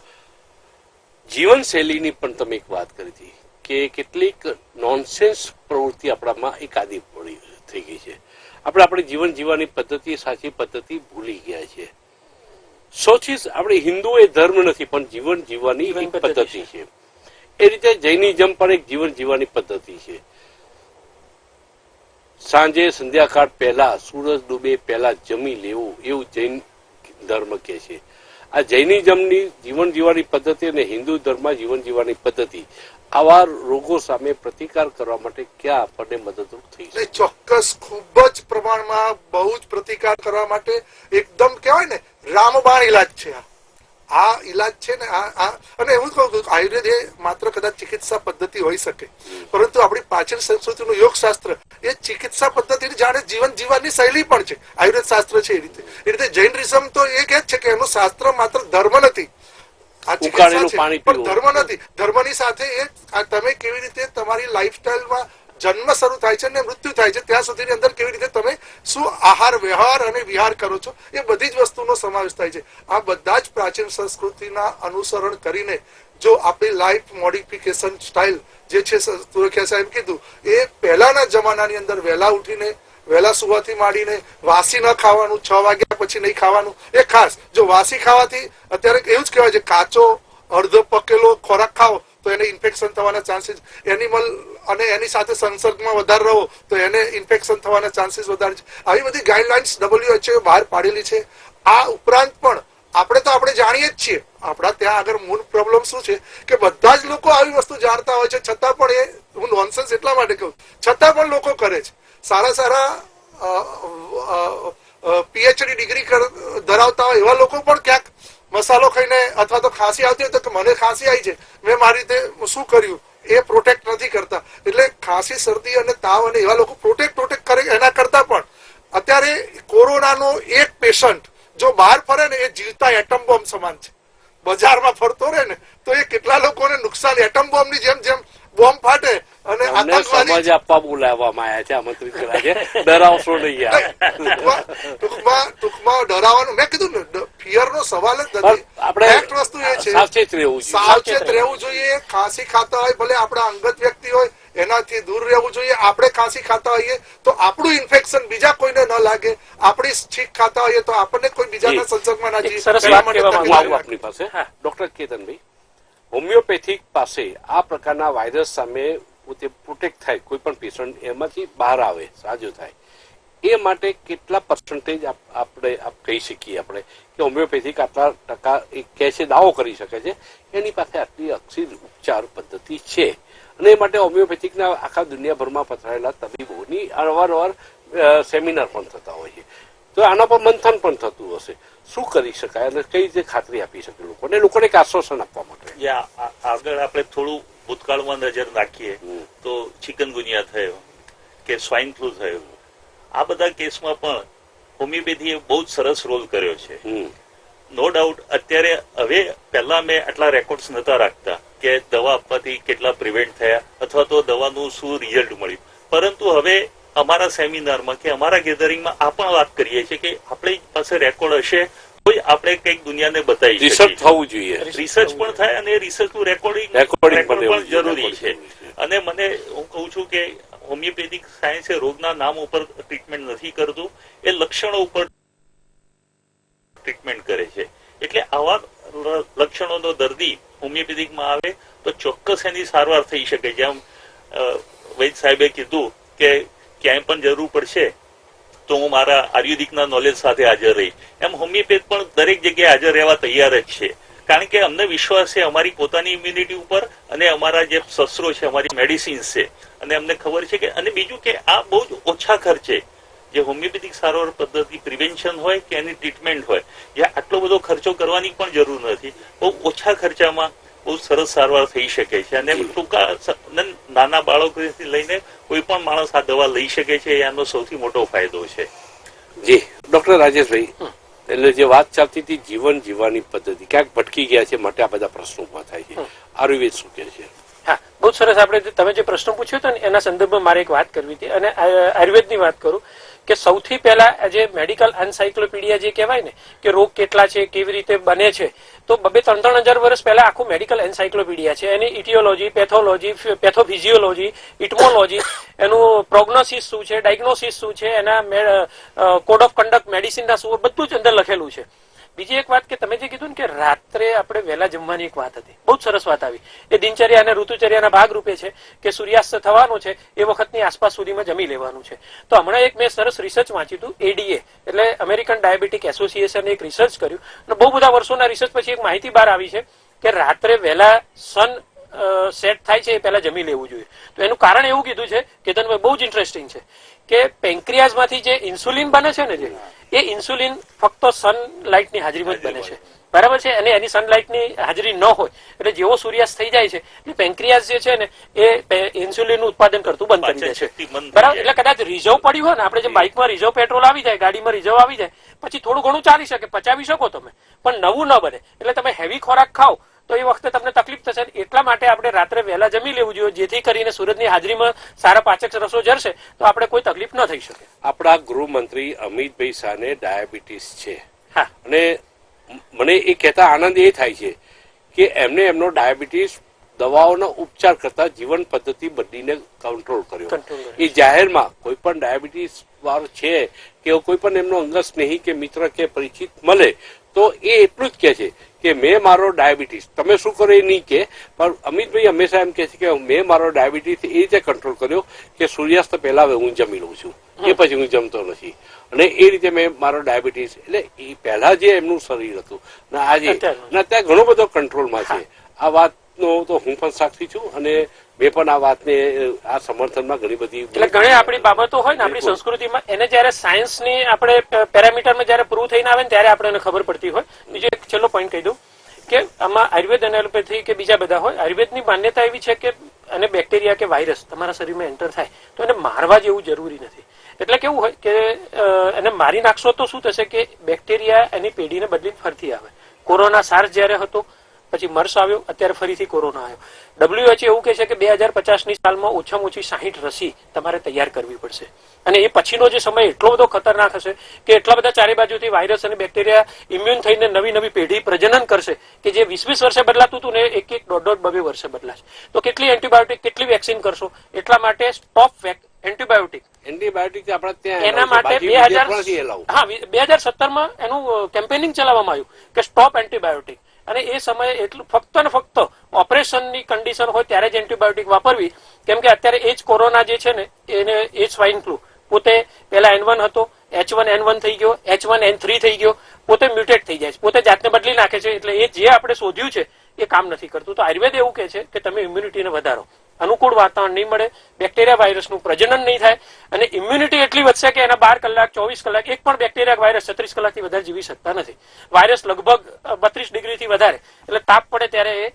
જીવનશૈલીની પણ તમે એક વાત કરી હતી કે કેટલીક નોનસેન્સ પ્રવૃત્તિ આપણામાં એક આદિ થઈ ગઈ છે. આપણે આપણી જીવન જીવવાની પદ્ધતિ, સાચી પદ્ધતિ ભૂલી ગયા છે. સૌથી આપણે હિન્દુ એ ધર્મ નથી પણ જીવન જીવવાની એક પદ્ધતિ છે. એ રીતે જૈનિઝમ પણ એક જીવન જીવવાની પદ્ધતિ છે. સાંજે સંધ્યાકાળ પહેલા, સૂરજ ડૂબે પહેલા જમી લેવું, એવું જૈન ધર્મ કે છે. આ જૈનિઝમની જીવન જીવવાની પદ્ધતિ અને હિન્દુ ધર્મ જીવન જીવવાની પદ્ધતિ આવા રોગો સામે પ્રતિકાર કરવા માટે ક્યાં આપણને મદદરૂપ થઈ છે? ચોક્કસ ખૂબ જ પ્રમાણમાં બહુ જ પ્રતિકાર કરવા માટે એકદમ કહેવાય ને રામબાણ ઇલાજ છે આ ઇલાજ છે ને. અને એવું કહું આયુર્વેદ એ માત્ર કદાચ ચિકિત્સા પદ્ધતિ હોઈ શકે, પરંતુ આપણી પ્રાચીન સંસ્કૃતિનું યોગશાસ્ત્ર એ ચિકિત્સા પદ્ધતિ જાણે જીવન જીવવાની શૈલી પણ છે. આયુર્વેદ શાસ્ત્ર છે એ રીતે જૈનિઝમ તો એ કહે છે કે એનું શાસ્ત્ર માત્ર ધર્મ નથી, આ ચિકિત્સા ઉકાળેલું છે પાણી પણ પીવું. ધર્મ નથી. ધર્મની સાથે એ આ તમે કેવી રીતે તમારી લાઈફસ્ટાઈલમાં જન્મ શરૂ થાય છે અને મૃત્યુ થાય છે ત્યાં સુધીની અંદર કેવી રીતે તમે શું આહાર વ્યવહાર અને વિહાર કરો છો એ બધી જ વસ્તુનો સમાવેશ થાય છે. આ બધા જ પ્રાચીન સંસ્કૃતિના અનુસરણ કરીને જો આપણી લાઈફ મોડિફિકેશન સ્ટાઇલ જે છે સુરખ્યા સાહેબ કીધું એ પહેલાના જમાનાની અંદર વહેલા ઉઠીને વહેલા સુવાથી માંડીને વાસી ન ખાવાનું, 6 વાગ્યા પછી નહીં ખાવાનું. એ ખાસ જો વાસી ખાવાથી અત્યારે એવું જ કહેવાય છે કાચો અડધો પકેલો ખોરાક ખાઓ તો એને ઇન્ફેક્શન થવાના ચાન્સીસ, એનિમલ અને એની સાથે સંસર્ગમાં વધારે રહો તો એને ઇન્ફેક્શન થવાના ચાન્સીસ વધારે છે. આવી બધી ગાઈડલાઇન્સ WHO બહાર પાડેલી છે. આ ઉપરાંત પણ આપણે જાણીએ જ છીએ આપણા ત્યાં આગળ મૂળ પ્રોબ્લેમ શું છે કે બધા જ લોકો આવી વસ્તુ જાણતા હોય છે છતાં પણ એ હું નોનસેન્સ એટલા માટે કહું છતાં પણ લોકો કરે છે. સારા PhD ડિગ્રી ધરાવતા હોય એવા લોકો પણ ક્યાંક મસાલો ખાઈને અથવા તો ખાંસી આવતી હોય તો મને ખાંસી આવી છે મેં મારી રીતે શું કર્યું એ પ્રોટેક્ટ નથી કરતા. એટલે ખાંસી, શરદી અને તાવ અને એવા લોકો પ્રોટેક્ટ કરે એના કરતા પણ અત્યારે કોરોનાનો એક પેશન્ટ જો બહાર ફરે ને એ જીવતા એટમ બોમ્બ સમાન છે. બજારમાં ફરતો રહે ને તો એ કેટલા લોકોને નુકસાન, એટમ બોમ્બની જેમ બોમ્બ ફાટે અને આતંકવાદી સમજ આપવા બોલાવવામાં આવ્યા છે આમંત્રિત કર્યા છે. ડરાવશો નહીં યાર. ટૂંકમાં ડરાવાનું મેં કીધું ને ફિયરનો સવાલ જ નથી. આપણે ફેક્ટ વસ્તુ એ છે સાવચેત રહેવું જોઈએ. સાવચેત રહેવું જોઈએ. ખાંસી ખાતા હોય ભલે આપણા અંગત વ્યક્તિ હોય એનાથી દૂર રહેવું જોઈએ. આપણે ખાંસી ખાતા હોઈએ તો આપણું ઇન્ફેક્શન બીજા કોઈને ન લાગે. આપણી છીંક ખાતા હોઈએ તો આપણને કોઈ બીજાના સંસર્ગમાં ના જઈએ. સરસ એના વાત માટે કહેવામાં હું આવું તકેદારી આપની પાસે. ડોક્ટર કેતનભાઈ, હોમિયોપેથિક પાસે આ પ્રકારના વાયરસ સામે પોતે પ્રોટેક્ટ થાય કોઈ પણ પેશન્ટ એમાંથી બહાર આવે, સાજો થાય, એ માટે કેટલા પર્સન્ટેજ આપણે કહી શકીએ આપણે કે હોમિયોપેથિક આટલા ટકા એ કહે છે, દાવો કરી શકે છે એની પાસે આટલી અક્ષી ઉપચાર પદ્ધતિ છે અને એ માટે હોમિયોપેથિકના આખા દુનિયાભરમાં પથરાયેલા તબીબોની અવારનવાર સેમિનાર પણ થતા હોય છે. તો આના પર મંથન પણ થતું હશે. શું કરી શકાય અને કઈ રીતે ખાતરી આપી શકે લોકોને એક આશ્વાસન આપવા માટે? આગળ આપણે થોડું ભૂતકાળમાં નજર નાખીએ તો ચિકનગુનિયા થયો કે સ્વાઇન ફ્લૂ થયો, આ બધા કેસમાં પણ હોમિયોપેથીએ બહુ જ સરસ રોલ કર્યો છે. નો ડાઉટ અત્યારે હવે પહેલા મેં આટલા રેકોર્ડ્સ નતા રાખતા કે દવા આપવાથી કેટલા પ્રિવેન્ટ થયા અથવા તો દવાનું શું રિઝલ્ટ મળ્યું, પરંતુ હવે અમારા સેમિનારમાં કે અમારા ગેધરિંગમાં આ પણ વાત કરીએ છીએ કે આપણી પાસે રેકોર્ડ હશે તો જ આપણે કંઈક દુનિયાને બતાવી શકીએ. રિસર્ચ થવું જોઈએ. રિસર્ચ પણ થાય અને રિસર્ચનું રેકોર્ડિંગ પણ જરૂરી છે. અને મને હું કહું છું કે હોમિયોપેથિક સાયન્સ એ રોગના નામ ઉપર ટ્રીટમેન્ટ નથી કરતું, એ લક્ષણો ઉપર ટ્રીટમેન્ટ કરે છે. એટલે આવા લક્ષણોનો દર્દી હોમિયોપેથિકમાં આવે તો ચોક્કસ એની સારવાર થઈ શકે. જેમ વૈદ સાહેબે કીધું કે ક્યાંય પણ જરૂર પડશે તો હું મારા આયુર્વેદિકના નોલેજ સાથે હાજર રહી, એમ હોમિયોપેથ પણ દરેક જગ્યાએ હાજર રહેવા તૈયાર જ છે. કારણ કે અમને વિશ્વાસ છે અમારી પોતાની ઇમ્યુનિટી ઉપર અને અમારા જે શસ્ત્રો છે, અમારી મેડિસિન્સ છે, અને અમને ખબર છે કે અને બીજું કે આ બહુ જ ઓછા ખર્ચે જે હોમિયોપેથિક સારવાર પદ્ધતિ પ્રિવેન્શન હોય કે એની ટ્રીટમેન્ટ હોય, જ્યાં આટલો બધો ખર્ચો કરવાની પણ જરૂર નથી, બહુ ઓછા ખર્ચામાં બહુ સરસ સારવાર થઈ શકે છે. અને ટૂંકા નાના બાળકોથી લઈને કોઈ પણ માણસ આ દવા લઈ શકે છે, એનો સૌથી મોટો ફાયદો છે. જી ડોક્ટર રાજેશભાઈ, એટલે જે વાત ચાલતી હતી જીવન જીવવાની પદ્ધતિ ક્યાંક ભટકી ગયા છે માટે આ બધા પ્રશ્નો ઉભા થાય છે. આયુર્વેદ શું કહે છે? હા, બહુ સરસ. આપણે તમે જે પ્રશ્ન પૂછ્યો હતો ને એના સંદર્ભમાં મારે એક વાત કરવી હતી અને આયુર્વેદની વાત કરું કે સૌથી પહેલા જે મેડિકલ એન્સાઇક્લોપીડિયા જે કહેવાય ને કે રોગ કેટલા છે, કેવી રીતે બને છે, તો 2,000-3,000 વર્ષ પહેલા આખું મેડિકલ એન્સાઇક્લોપીડિયા છે. એની ઇટિયોલોજી, પેથોલોજી, પેથોફિઝિયોલોજી, ઇટમોલોજી, એનું પ્રોગ્નોસિસ શું છે, ડાયગ્નોસિસ શું છે, એના કોડ ઓફ કન્ડક્ટ મેડિસિનના શું, બધું જ અંદર લખેલું છે. બીજી એક વાત કે તમે જે કીધું ને કે રાત્રે આપણે વહેલા જમવાની એક વાત હતી, બહુ જ સરસ વાત આવી. એ દિનચર્યા અને ઋતુચર્યાના ભાગરૂપે છે કે સૂર્યાસ્ત થવાનો છે એ વખતની આસપાસ સુધીમાં જમી લેવાનું છે. તો હમણાં એક મેં સરસ રિસર્ચ વાંચ્યું હતું, ADA એટલે અમેરિકન ડાયાબિટીક એસોસિએશન એક રિસર્ચ કર્યું અને બહુ બધા વર્ષોના રિસર્ચ પછી એક માહિતી બહાર આવી છે કે રાત્રે વહેલા સન સેટ થાય છે એ પહેલા જમી લેવું જોઈએ. તો એનું કારણ એવું કીધું છે કેતનભાઈ, બહુ જ ઇન્ટરેસ્ટિંગ છે કે પેન્ક્રિયાઝમાંથી જે ઇન્સ્યુલિન બને છે ને જે એ ઇન્સ્યુલિન ફક્ત સનલાઇટની હાજરીમાં જ બને છે, બરાબર છે. અને એની સનલાઇટની હાજરી ન હોય એટલે જેવો સૂર્યાસ્ત થઈ જાય છે એટલે પેન્ક્રિયાઝ જે છે ને એ ઇન્સ્યુલિનનું ઉત્પાદન કરતું બંધ કરી દે છે, બરાબર. એટલે કદાચ રિઝર્વ પડ્યું હોય ને, આપણે જે બાઇકમાં રિઝર્વ પેટ્રોલ આવી જાય, ગાડીમાં રિઝર્વ આવી જાય, પછી થોડું ઘણું ચાલી શકે, પચાવી શકો તમે, પણ નવું ન બને. એટલે તમે હેવી ખોરાક ખાઓ તો એ વખતે તમને તકલીફ થશે. એટલા માટે આપણે રાત્રે વહેલા જમી લેવું જોઈએ, જેથી કરીને સૂરજની હાજરીમાં સારા પાચક રસો જરશે તો આપણે કોઈ તકલીફ ન થઈ શકે. આપણા ગૃહમંત્રી અમિતભાઈ શાહને ડાયાબિટીસ છે, હા, અને મને એ કહેતા આનંદ એ થાય છે કે એમને એમનો ડાયાબિટીસ દવાઓનો ઉપચાર કરતા જીવન પદ્ધતિ બદલીને કંટ્રોલ કર્યો. એ જાહેરમાં કોઈ પણ ડાયાબિટીસ વાળો છે કે કોઈ પણ એમનો અંગ સ્નેહી કે મિત્ર કે પરિચિત મળે તો એ એટલું જ કહે છે કે મેં મારો ડાયાબિટીસ, તમે શું કરો એ નહીં કે, પણ અમિતભાઈ હંમેશા એમ કહે છે કે મેં મારો ડાયાબિટીસ એ રીતે કંટ્રોલ કર્યો કે સૂર્યાસ્ત પહેલા હું જમી લઉં છું, એ પછી હું જમતો નથી, અને એ રીતે મેં મારો ડાયાબિટીસ, એટલે એ પહેલા જે એમનું શરીર હતું ને આજે અત્યારે ઘણો બધો કંટ્રોલમાં છે. આ વાતનો તો હું પણ સાક્ષી છું, અને મેં પણ આ વાતને આ સમર્થનમાં ઘણી બધી, એટલે ઘણી આપણી બાબતો હોય ને આપણી સંસ્કૃતિમાં, એને જયારે સાયન્સની આપણે પેરામીટરમાં જયારે પ્રૂવ થઈને આવે ને ત્યારે આપણે એને ખબર પડતી હોય. બીજો એક છેલ્લો પોઈન્ટ કહી દઉં કે આમાં આયુર્વેદ અને એલોપેથી કે બીજા બધા હોય, આયુર્વેદની માન્યતા એવી છે કે અને બેક્ટેરિયા કે વાયરસ તમારા શરીરમાં એન્ટર થાય તો એને મારવા જેવું જરૂરી નથી. એટલે કેવું હોય કે એને મારી નાખશો તો શું થશે કે બેક્ટેરિયા એની પેઢીને બદલીને ફરતી આવે. કોરોના સાર્સ જયારે હતો, પછી મર્સ આવ્યો, અત્યારે ફરીથી કોરોના આવ્યો. WHO એવું કહે છે કે 2050ની સાલમાં ઓછામાં ઓછી 60 રસી તમારે તૈયાર કરવી પડશે, અને એ પછીનો જે સમય એટલો બધો ખતરનાક હશે કે એટલા બધા ચારે બાજુથી વાયરસ અને બેક્ટેરિયા ઇમ્યુન થઈને નવી નવી પેઢી પ્રજનન કરશે કે જે 20 વર્ષે બદલાતું હતું ને 1-1, 1.5-2 વર્ષે બદલાશે. તો કેટલી એન્ટીબાયોટિક, કેટલી વેક્સિન કરશો? એટલા માટે સ્ટોપ એન્ટીબાયોટિક આપણે ત્યાં એના માટે 2017માં એનું કેમ્પેનિંગ ચલાવવામાં આવ્યું કે સ્ટોપ એન્ટીબાયોટિક. અને એ સમયે એટલું ફક્ત ને ફક્ત ઓપરેશનની કન્ડિશન હોય ત્યારે જ એન્ટીબાયોટિક વાપરવી, કેમ કે અત્યારે એ જ કોરોના જે છે ને એને એ સ્વાઇન ફ્લુ પોતે પેલા N1 હતો, H1N1 થઈ ગયો, H1N3 થઈ ગયો, પોતે મ્યુટેટ થઈ જાય છે, પોતે જાતને બદલી નાખે છે. એટલે એ જે આપણે શોધ્યું છે એ કામ નથી કરતું. તો આયુર્વેદ એવું કહે છે કે તમે ઇમ્યુનિટીને વધારો, અનુકૂળ વાતાવરણ નહીં મળે, બેક્ટેરિયા વાયરસનું પ્રજનન નહીં થાય, અને ઇમ્યુનિટી એટલી વધશે કે એના 12 કલાક 24 કલાક એક પણ બેક્ટેરિયા વાયરસ 36 કલાકથી વધારે જીવી શકતા નથી. વાયરસ લગભગ 32 ડિગ્રીથી વધારે, એટલે તાપ પડે ત્યારે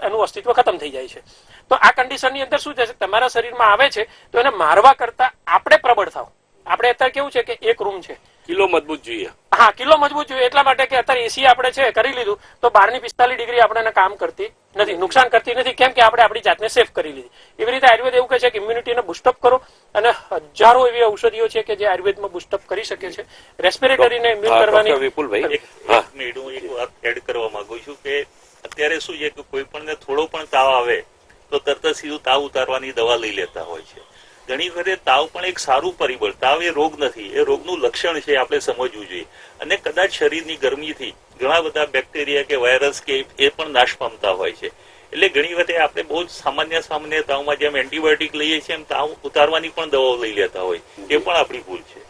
એનું અસ્તિત્વ ખતમ થઈ જાય છે. તો આ કન્ડિશનની અંદર શું થશે, તમારા શરીરમાં આવે છે તો એને મારવા કરતા આપણે પ્રબળ થાવ. આપણે અત્યારે કેવું છે કે એક રૂમ છે, કિલો મજબૂત જોઈએ. હા, કિલો મજબૂત જોઈએ, એટલા માટે કે અત્યારે એસી આપણે છે કરી લીધું તો 12 ની 45 ડિગ્રી આપણે કામ કરતી નથી, નુકસાન કરતી નથી, કેમ કે આપણે આપણી જાતને સેફ કરી લીધી. એવી રીતે આયુર્વેદ એવું કહે છે કે ઇમ્યુનિટીને બુસ્ટઅપ કરો, અને હજારો એવી ઔષધિઓ છે કે જે આયુર્વેદમાં બુસ્ટઅપ કરી શકે છે. રેસ્પિરેટરીને ઇમ્યુન કરવાની. વિપુલભાઈ, એક વાત એડ કરવા માંગુ છું કે અત્યારે શું છે કે કોઈ પણ થોડો પણ તાવ આવે તો તરત સીધું તાવ ઉતારવાની દવા લઈ લેતા હોય છે. ઘણી વખતે તાવ પણ એક સારું પરિબળ, તાવ એ રોગ નથી, એ રોગનું લક્ષણ છે, આપણે સમજવું જોઈએ. અને કદાચ શરીરની ગરમીથી ઘણા બધા બેક્ટેરિયા કે વાયરસ કે એ પણ નાશ પામતા હોય છે. એટલે ઘણી વખતે આપણે બહુ જ સામાન્ય તાવમાં જેમ એન્ટીબાયોટિક લઈએ છીએ એમ તાવ ઉતારવાની પણ દવાઓ લઈ લેતા હોય, એ પણ આપણી ભૂલ છે.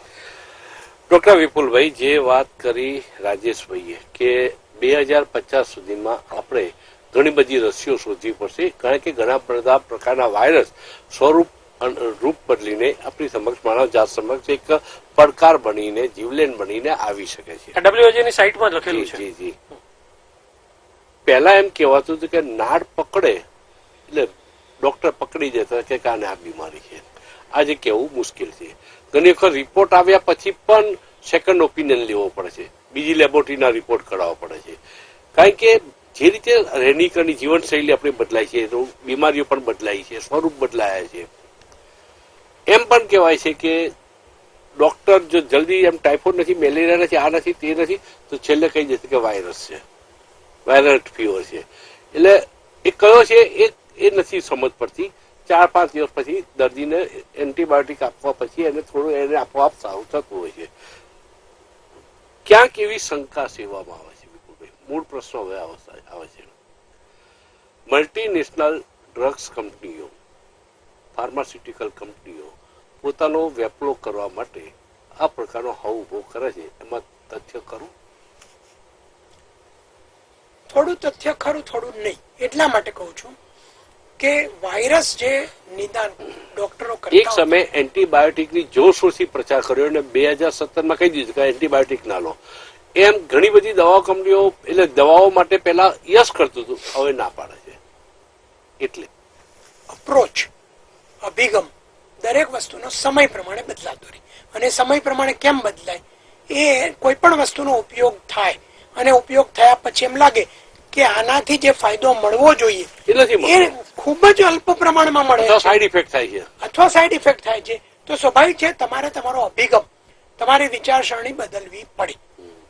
ડોક્ટર વિપુલભાઈ, જે વાત કરી રાજેશભાઈએ કે 2050 સુધીમાં આપણે ઘણી બધી રસીઓ શોધવી પડશે, કારણ કે ઘણા બધા પ્રકારના વાયરસ સ્વરૂપ રૂપ બદલીને આપણી સમક્ષ, માનવ જાત સમક્ષ એક પડકાર બનીને, જીવલેણ બનીને આવી શકે છે. WHO ની સાઇટમાં લખેલું છે. જી જી. પહેલા એમ કહેવાતું હતું કે નાડ પકડે એટલે ડોક્ટર પકડી દેતા કે કાને આ બીમારી છે. આજે કેવું મુશ્કેલ છે. ઘણી વખત રિપોર્ટ આવ્યા પછી પણ સેકન્ડ ઓપિનિયન લેવો પડે છે, બીજી લેબોરેટરીના રિપોર્ટ કરાવવો પડે છે, કારણ કે જે રીતે રહેણીકરની જીવનશૈલી આપણી બદલાય છે, બીમારીઓ પણ બદલાઈ છે, સ્વરૂપ બદલાયા છે. એમ પણ કહેવાય છે કે ડોક્ટર જો જલ્દી એમ ટાઇફોઇડ નથી, મેલેરિયા નથી, આ નથી, તે નથી, તો છેલ્લે કહી દેશે કે વાયરસ છે, વાયરલ ફીવર છે. એટલે એ કયો છે એ નથી સમજ પડતી. 4-5 દિવસ પછી દર્દીને એન્ટીબાયોટિક આપવા પછી એને થોડું એને આપોઆપ સારું થતું હોય છે. ક્યાંક એવી શંકા સેવામાં આવે છે વિપુલભાઈ, મૂળ પ્રશ્ન હવે આવે છે. મલ્ટીનેશનલ ડ્રગ્સ કંપનીઓ, ફાર્માસ્યુટિકલ કંપનીઓ પોતાનો વેપલો કરવા માટે આ પ્રકારનો હાવ ઉભો કરે છે, એમાં તથ્ય ખરું? થોડું તથ્ય ખરું, થોડું નહીં. એટલા માટે કહું છું કે વાયરસ જે નિદાન ડોક્ટરો એક સમય એન્ટીબાયોટિકની જોરશોરથી પ્રચાર કર્યો અને 2017માં કહી દીધું કે એન્ટીબાયોટિક ના લો. એમ ઘણી બધી દવા કંપનીઓ એટલે દવાઓ માટે પહેલા યસ કરતું હતું, હવે ના પાડે છે. એટલે અપ્રોચ, અભિગમ દરેક વસ્તુનો સમય પ્રમાણે બદલાતો રહે, અને સમય પ્રમાણે કેમ બદલાય, એ કોઈ પણ વસ્તુનો ઉપયોગ થાય અને ઉપયોગ થયા પછી એમ લાગે કે આનાથી જે ફાયદો મળવો જોઈએ એ નથી એ મળતો ખૂબ જ અલ્પ પ્રમાણમાં મળે અથવા છે સાઈડ ઇફેક્ટ થાય છે. અથવા સાઈડ ઇફેક્ટ થાય છે. તો સ્વાભાવિક છે તમારે તમારો અભિગમ, તમારી વિચારસરણી બદલવી પડે.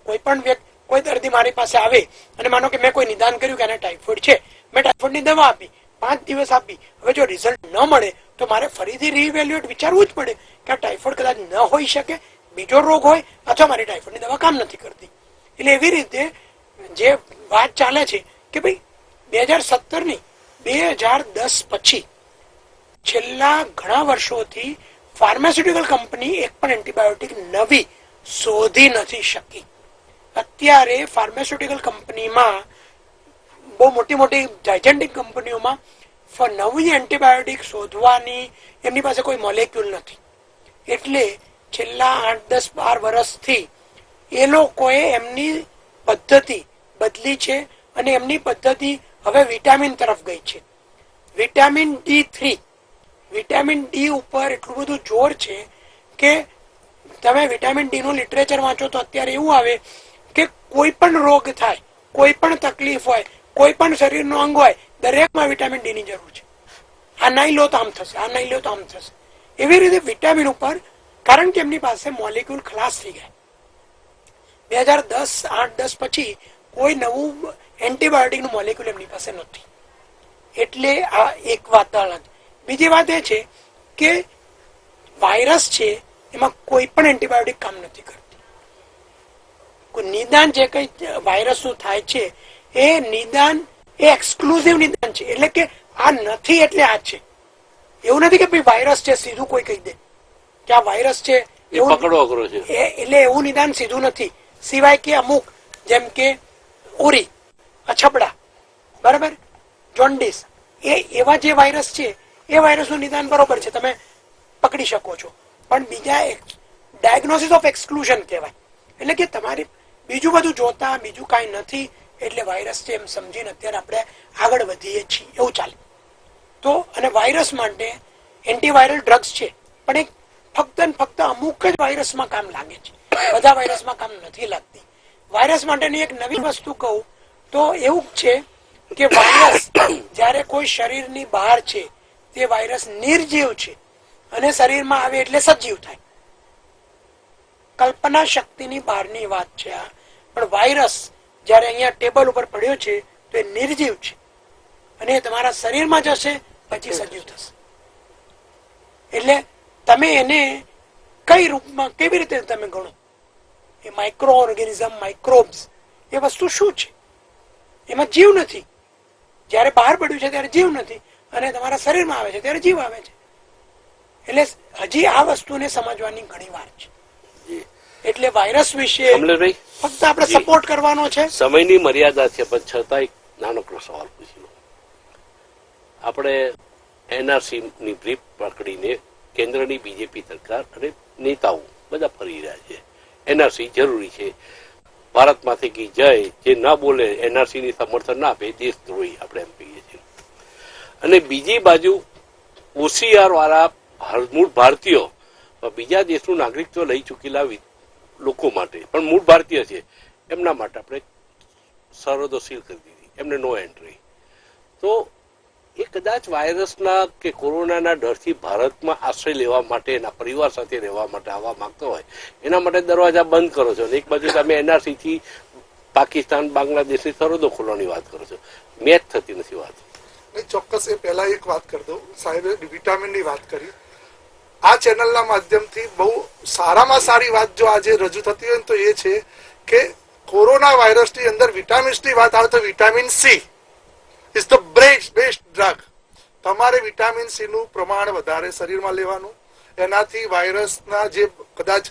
કોઈ પણ વ્યક્તિ, કોઈ દર્દી મારી પાસે આવે અને માનો કે મેં કોઈ નિદાન કર્યું કે આને ટાઇફોઇડ છે, મેં ટાઇફોઇડની દવા આપી, 5 દિવસ આપી, હવે જો રિઝલ્ટ ન મળે તો મારે ફરીથી રીઇવેલ્યુએટ વિચારવું જ પડે કે આ ટાઇફોઇડ કદાચ ન હોઈ શકે, બીજો રોગ હોય, અથવા મારી ટાઇફોઇડની દવા કામ નથી કરતી. એટલે એવી રીતે જે વાત ચાલે છે કે ભાઈ 2017 ની 2010 પછી છેલ્લા ઘણા વર્ષોથી ફાર્માસ્યુટિકલ કંપની એક પણ એન્ટીબાયોટિક નવી શોધી નથી શકી. અત્યારે ફાર્માસ્યુટિકલ કંપનીમાં, બહુ મોટી મોટી જાયન્ટિક કંપનીઓમાં નવી એન્ટીબાયોટિક શોધવાની એમની પાસે કોઈ મોલેક્યુલ નથી. એટલે છેલ્લા 8, 10, 12 વર્ષથી એ લોકોએ એમની પદ્ધતિ બદલી છે અને એમની પદ્ધતિ હવે વિટામિન તરફ ગઈ છે. વિટામિન D3, વિટામિન ડી ઉપર એટલું બધું જોર છે કે તમે વિટામિન ડી નું લિટરેચર વાંચો તો અત્યારે એવું આવે કે કોઈ પણ રોગ થાય, કોઈ પણ તકલીફ હોય, કોઈ પણ શરીરનો અંગ હોય, દરેકમાં વિટામિન ડી ની જરૂર છે. આ નહીં લો તો આમ થશે, આ નહીં લો તો આમ થશે. એવી રીતે વિટામિન ઉપર, કારણ કે એમની પાસે મોલેક્યુલ ખલાસ થઈ ગયા. 2010, 8, 10 પછી કોઈ નવું એન્ટીબાયોટિક નું મોલેક્યુલ એમની પાસે નથી. એટલે આ એક વાત અલગ. બીજી વાત એ છે કે વાયરસ છે એમાં કોઈ પણ એન્ટીબાયોટિક કામ નથી કરતી. નિદાન જે કઈ વાયરસનું થાય છે એ નિદાન એ એક્સક્લુઝિવ નિદાન છે. એટલે કે આ નથી એટલે આ છે. એવું નથી કે ભાઈ વાયરસ છે સીધું કોઈ કહી દે કે આ વાયરસ છે, પકડો અઘરો છે. એટલે એવું નિદાન સીધું નથી. સિવાય કે અમુક, જેમ કે ઓરી, અછબડા, બરાબર, જોન્ડિસ, એ એવા જે વાયરસ છે એ વાયરસનું નિદાન બરોબર છે, તમે પકડી શકો છો. પણ બીજા ડાયગ્નોસિસ ઓફ એક્સક્લુઝન કહેવાય. એટલે કે તમારી બીજું બધું જોતા બીજું કાંઈ નથી એટલે વાયરસ છે એમ સમજીને અત્યારે આપણે આગળ વધીએ છીએ, એવું ચાલે. તો અને વાયરસ માટે એન્ટીવાયરલ ડ્રગ્સ છે, પણ એ ફક્ત ને ફક્ત અમુક જ વાયરસમાં કામ લાગે છે, બધા વાયરસમાં કામ નથી લાગતી. વાયરસ માટેની એક નવી વસ્તુ કહું તો એવું છે કે વાયરસ જ્યારે કોઈ શરીરની બહાર છે તે વાયરસ નિર્જીવ છે અને શરીરમાં આવે એટલે સજીવ થાય. કલ્પના શક્તિની બહારની વાત છે આ. પણ વાયરસ જ્યારે અહીંયા ટેબલ ઉપર પડ્યો છે તો એ નિર્જીવ છે અને તમારા શરીરમાં જશે પછી સજીવ થશે. એટલે તમે એને કઈ રૂપમાં કેવી રીતે તમે ગણો? એ માઇક્રો ઓર્ગેનિઝમ, માઇક્રોબ્સ, એ વસ્તુ શું છે? એમાં જીવ નથી. જ્યારે બહાર પડ્યું છે ત્યારે જીવ નથી અને તમારા શરીરમાં આવે છે ત્યારે જીવ આવે છે. એટલે હજી આ વસ્તુને સમજવાની ઘણી વાર છે. એટલે વાયરસ વિશે ફક્ત આપણે સપોર્ટ કરવાનો છે. સમયની મર્યાદા છે, પણ છતાં એક નાનકડો સવાલ પૂછી લો. આપણે એનઆરસી ની બ્રીફ પકડીને કેન્દ્રની બીજેપી સરકાર અને નેતાઓ બધા ફરી રહ્યા છે. એનઆરસી જરૂરી છે, ભારતમાંથી કી જય, જે ના બોલે એનઆરસી ની સમર્થન ના આપે દેશદ્રોહી આપણે એમ કહીએ છીએ. અને બીજી બાજુ ઓસીઆર વાળા મૂળ ભારતીયો બીજા દેશનું નાગરિકત્વ લઈ ચૂકેલા લોકો માટે પણ મૂળ ભારતીય છે એમના માટે આપણે સરહદો સીલ કરી દીધી, એમને નો એન્ટ્રી. તો એ કદાચ વાયરસના કે કોરોનાના ડરથી ભારતમાં આશ્રય લેવા માટે, એના પરિવાર સાથે રહેવા માટે આવવા માંગતો હોય એના માટે દરવાજા બંધ કરો છો. એક બાજુ તમે એનઆરસી થી પાકિસ્તાન, બાંગ્લાદેશની સરહદો ખોલવાની વાત કરો છો. મેચ થતી નથી વાત. ચોક્કસ એ પહેલા એક વાત કરી દઉં. સાહેબે વિટામિનની વાત કરી. આ ચેનલના માધ્યમથી બહુ સારામાં સારી વાત જો આજે રજૂ થતી હોય તો એ છે કે કોરોના વાયરસની અંદર વિટામિન્સની વાત આવે તો vitamin she is the best drug. તમારે વિટામિન સી નું પ્રમાણ વધારે શરીરમાં લેવાનું. એનાથી વાયરસના જે કદાચ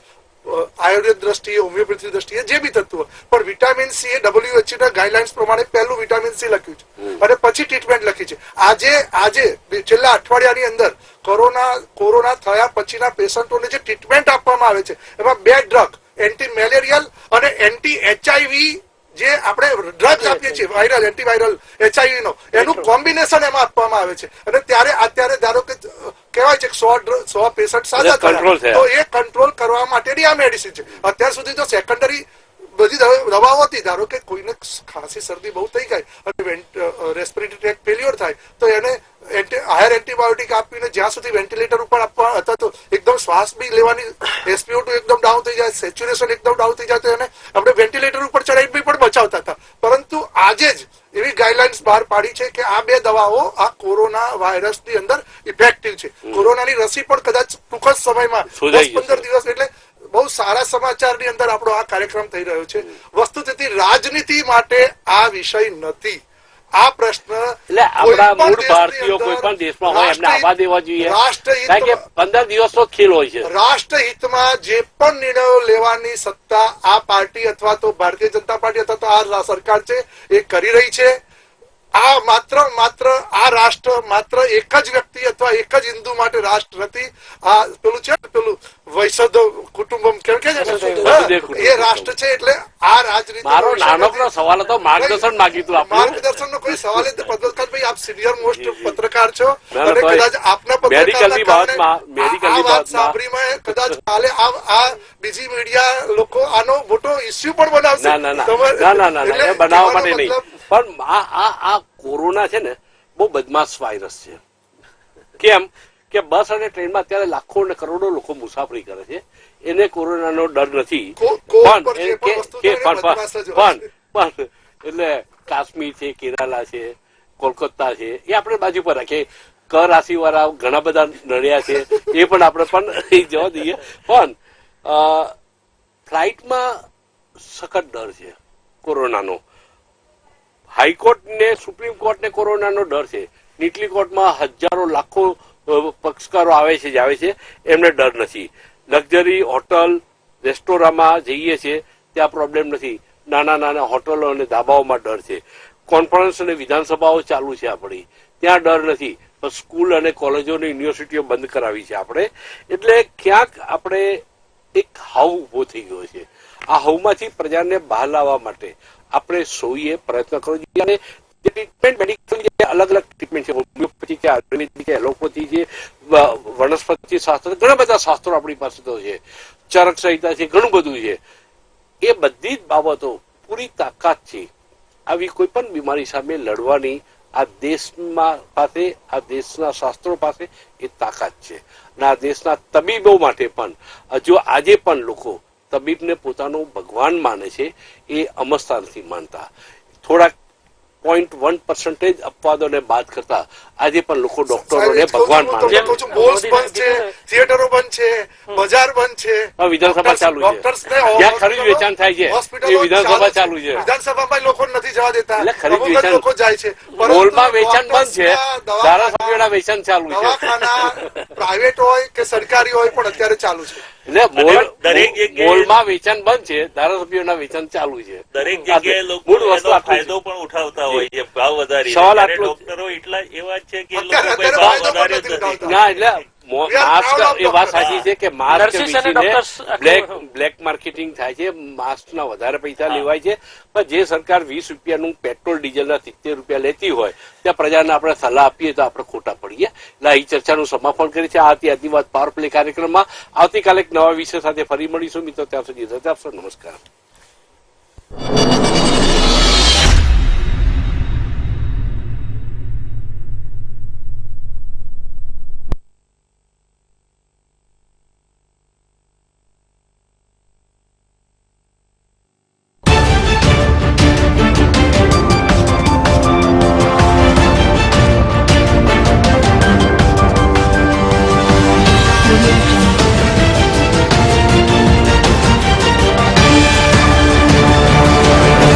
આયુર્વેદ દ્રષ્ટિએ, હોમિયોપેથી દ્રષ્ટિએ જે બી થતું હોય, પણ વિટામિન સી એ WHO ના ગાઈડલાઇન્સ પ્રમાણે પહેલું વિટામિન સી લખ્યું છે અને પછી ટ્રીટમેન્ટ લખી છે. આજે છેલ્લા અઠવાડિયાની અંદર કોરોના થયા પછીના પેશન્ટોને જે ટ્રીટમેન્ટ આપવામાં આવે છે એમાં 2 ડ્રગ, એન્ટી મેલેરિયલ અને એન્ટી HIV, જે આપણે ડ્રગ્સ આપીએ છીએ વાયરલ, એન્ટીવાયરલ, HIV નો, એનું કોમ્બિનેશન એમાં આપવામાં આવે છે. અને અત્યારે ધારો કે કહેવાય છે 100 પેશન્ટ સાજા થયા તો એ કંટ્રોલ કરવા માટેની આ મેડિસિન છે. અત્યાર સુધી જો સેકન્ડરી બધી દવાઓ હતી. ધારો કે કોઈને ખાંસી શરદી બહુ થઈ જાય અને રેસ્પિરેટરી ટ્રેક ફેલ્યોર થાય તો એને હાયર એન્ટીબાયોટિક આપીને જ્યાં સુધી વેન્ટિલેટર ઉપર આપવા હતા તો એકદમ શ્વાસ બી લેવાની SpO2 એકદમ ડાઉન થઈ જાય, સેચ્યુરેશન એકદમ ડાઉન થઈ જાય તો એને આપણે વેન્ટિલેટર ઉપર ચડાવી પણ બચાવતા હતા. પરંતુ આજે જ એવી ગાઈડલાઇન્સ બહાર પાડી છે કે આ બે દવાઓ આ કોરોના વાયરસની અંદર ઇફેક્ટિવ છે. કોરોનાની રસી પણ કદાચ ટૂંક જ સમયમાં 10-15 દિવસ, એટલે બહુ સારા સમાચારની અંદર આપણો આ કાર્યક્રમ થઈ રહ્યો છે. વસ્તુતથી રાજનીતિ માટે આ વિષય નથી. આ પ્રશ્ન એટલે આપણા મૂળ ભારતીયો કોઈ પણ દેશમાં હોય એમને આવવા દેવા જોઈએ, કારણ કે 15 દિવસનો ખેલ હોય છે. રાષ્ટ્રહિતમાં જે પણ નિર્ણયો લેવાની સત્તા આ પાર્ટી અથવા તો ભારતીય જનતા પાર્ટી અથવા તો આ સરકાર છે એ કરી રહી છે. આ માત્ર આ રાષ્ટ્ર માત્ર એક જ વ્યક્તિ અથવા એક જ હિન્દુ માટે રાષ્ટ્ર નથી. આ પેલું છે પેલું વૈસદ કુટુંબમ કેમ કે એ રાષ્ટ્ર છે. એટલે આ રાજનીતિ મારો નાનકડો સવાલ હતો, માર્ગદર્શન માંગ્યું હતું આપનું. માર્ગદર્શનનો કોઈ સવાલ જ પદ્મકાંતભાઈ, આપ સિનિયર મોસ્ટ પત્રકાર છો અને કદાચ આપના પત્રકારના વાત સાંભળીમાં કદાચ કાલે આ બીજી મીડિયા લોકો આનો મોટો ઇસ્યુ પણ બનાવશે. ના એ બનાવવા માટે નહીં, પણ આ કોરોના છે ને બહુ બદમાશ વાયરસ છે. કેમ કે બસ અને ટ્રેનમાં અત્યારે લાખો અને કરોડો લોકો મુસાફરી કરે છે, એને કોરોનાનો ડર નથી. પણ એટલે કાશ્મીર છે, કેરાલા છે, કોલકાતા છે, એ આપણે બાજુ પર રાખીએ. ક રાશિ વાળા ઘણા બધા નડ્યા છે, એ પણ આપણે પણ જવા દઈએ. પણ ફ્લાઇટમાં સખત ડર છે કોરોનાનો. હાઈકોર્ટ ને સુપ્રીમ કોર્ટ ને કોરોનાનો ડર છે. નીચલી કોર્ટમાં હજારો લાખો પક્ષકારો આવે છે, એમને ડર નથી. લક્ઝરી હોટલ રેસ્ટોરાંમાં જઈએ છીએ ત્યાં પ્રોબ્લેમ નથી. નાના હોટલો અને ધાબાઓમાં ડર છે. કોન્ફરન્સ અને વિધાનસભાઓ ચાલુ છે આપણી, ત્યાં ડર નથી. પણ સ્કૂલ અને કોલેજો અને યુનિવર્સિટીઓ બંધ કરાવી છે આપણે. એટલે ક્યાંક આપણે એક હાવ ઉભો થઈ ગયો છે. આ હાવમાંથી પ્રજાને બહાર લાવવા માટે આપણે સૌએ પ્રયત્ન કરવો જોઈએ. અને ટ્રીટમેન્ટ મેડિકલ અલગ અલગ ટ્રીટમેન્ટ છે, હોમિયોપેથી છે, આયુર્વેદિક છે, એલોપેથી છે, વનસ્પતિ શાસ્ત્ર, ઘણા બધા શાસ્ત્રો આપણી પાસે તો છે, ચરક સંહિતા છે, ઘણું બધું છે. એ બધી જ બાબતો પૂરી તાકાત છે આવી કોઈ પણ બીમારી સામે લડવાની. આ દેશમાં પાસે, આ દેશના શાસ્ત્રો પાસે એ તાકાત છે. અને આ દેશના તબીબો માટે પણ જો આજે પણ લોકો તબીબને પોતાનું ભગવાન માને છે, એ અમસ્તા નથી માનતા. થોડાક 0.1% અપવાદોને બાદ કરતા આજે પણ લોકો ડોક્ટરોને ભગવાન માને છે. મોલ્સ બંધ છે, થિયેટરો બંધ છે, બજાર બંધ છે, વિધાનસભા ચાલુ છે, જ્યાં ખરીદ વેચાણ થાય છે એ વિધાનસભા ચાલુ છે. વિધાનસભામાં લોકો નથી જવા દેતા, એટલે ખરીદ વેચાણ લોકો જાય છે. મોલમાં વેચાણ બંધ છે, ધારાસભ્યોના વેચાણ ચાલુ છે. દવાખાના પ્રાઇવેટ હોય કે સરકારી હોય પણ અત્યારે ચાલુ છે. એટલે મોલમાં વેચાણ બંધ છે, ધારાસભ્યોના વેચાણ ચાલુ છે. દરેક જગ્યાએ લોકો એનો ફાયદો પણ ઉઠાવતા હોય છે, ભાવ વધારી. ડોક્ટરો એટલા એવા છે કે ભાવ વધારે ના, એટલે માસ્ક એ વાત સાચી છે કે માસ્ક બ્લેક માર્કેટિંગ થાય છે, માસ્ક ના વધારે પૈસા લેવાય છે. પણ જે સરકાર 20 રૂપિયાનું પેટ્રોલ ડીઝલના 70 રૂપિયા લેતી હોય ત્યાં પ્રજાને આપણે સલાહ આપીએ તો આપણે ખોટા પડીએ. એટલે અહીં ચર્ચાનું સમાપન કરી છે. આ હતી વાત પાવર પ્લે કાર્યક્રમમાં. આવતીકાલે એક નવા વિષય સાથે ફરી મળીશું મિત્રો. ત્યાં સુધી રજા આપશો. નમસ્કાર.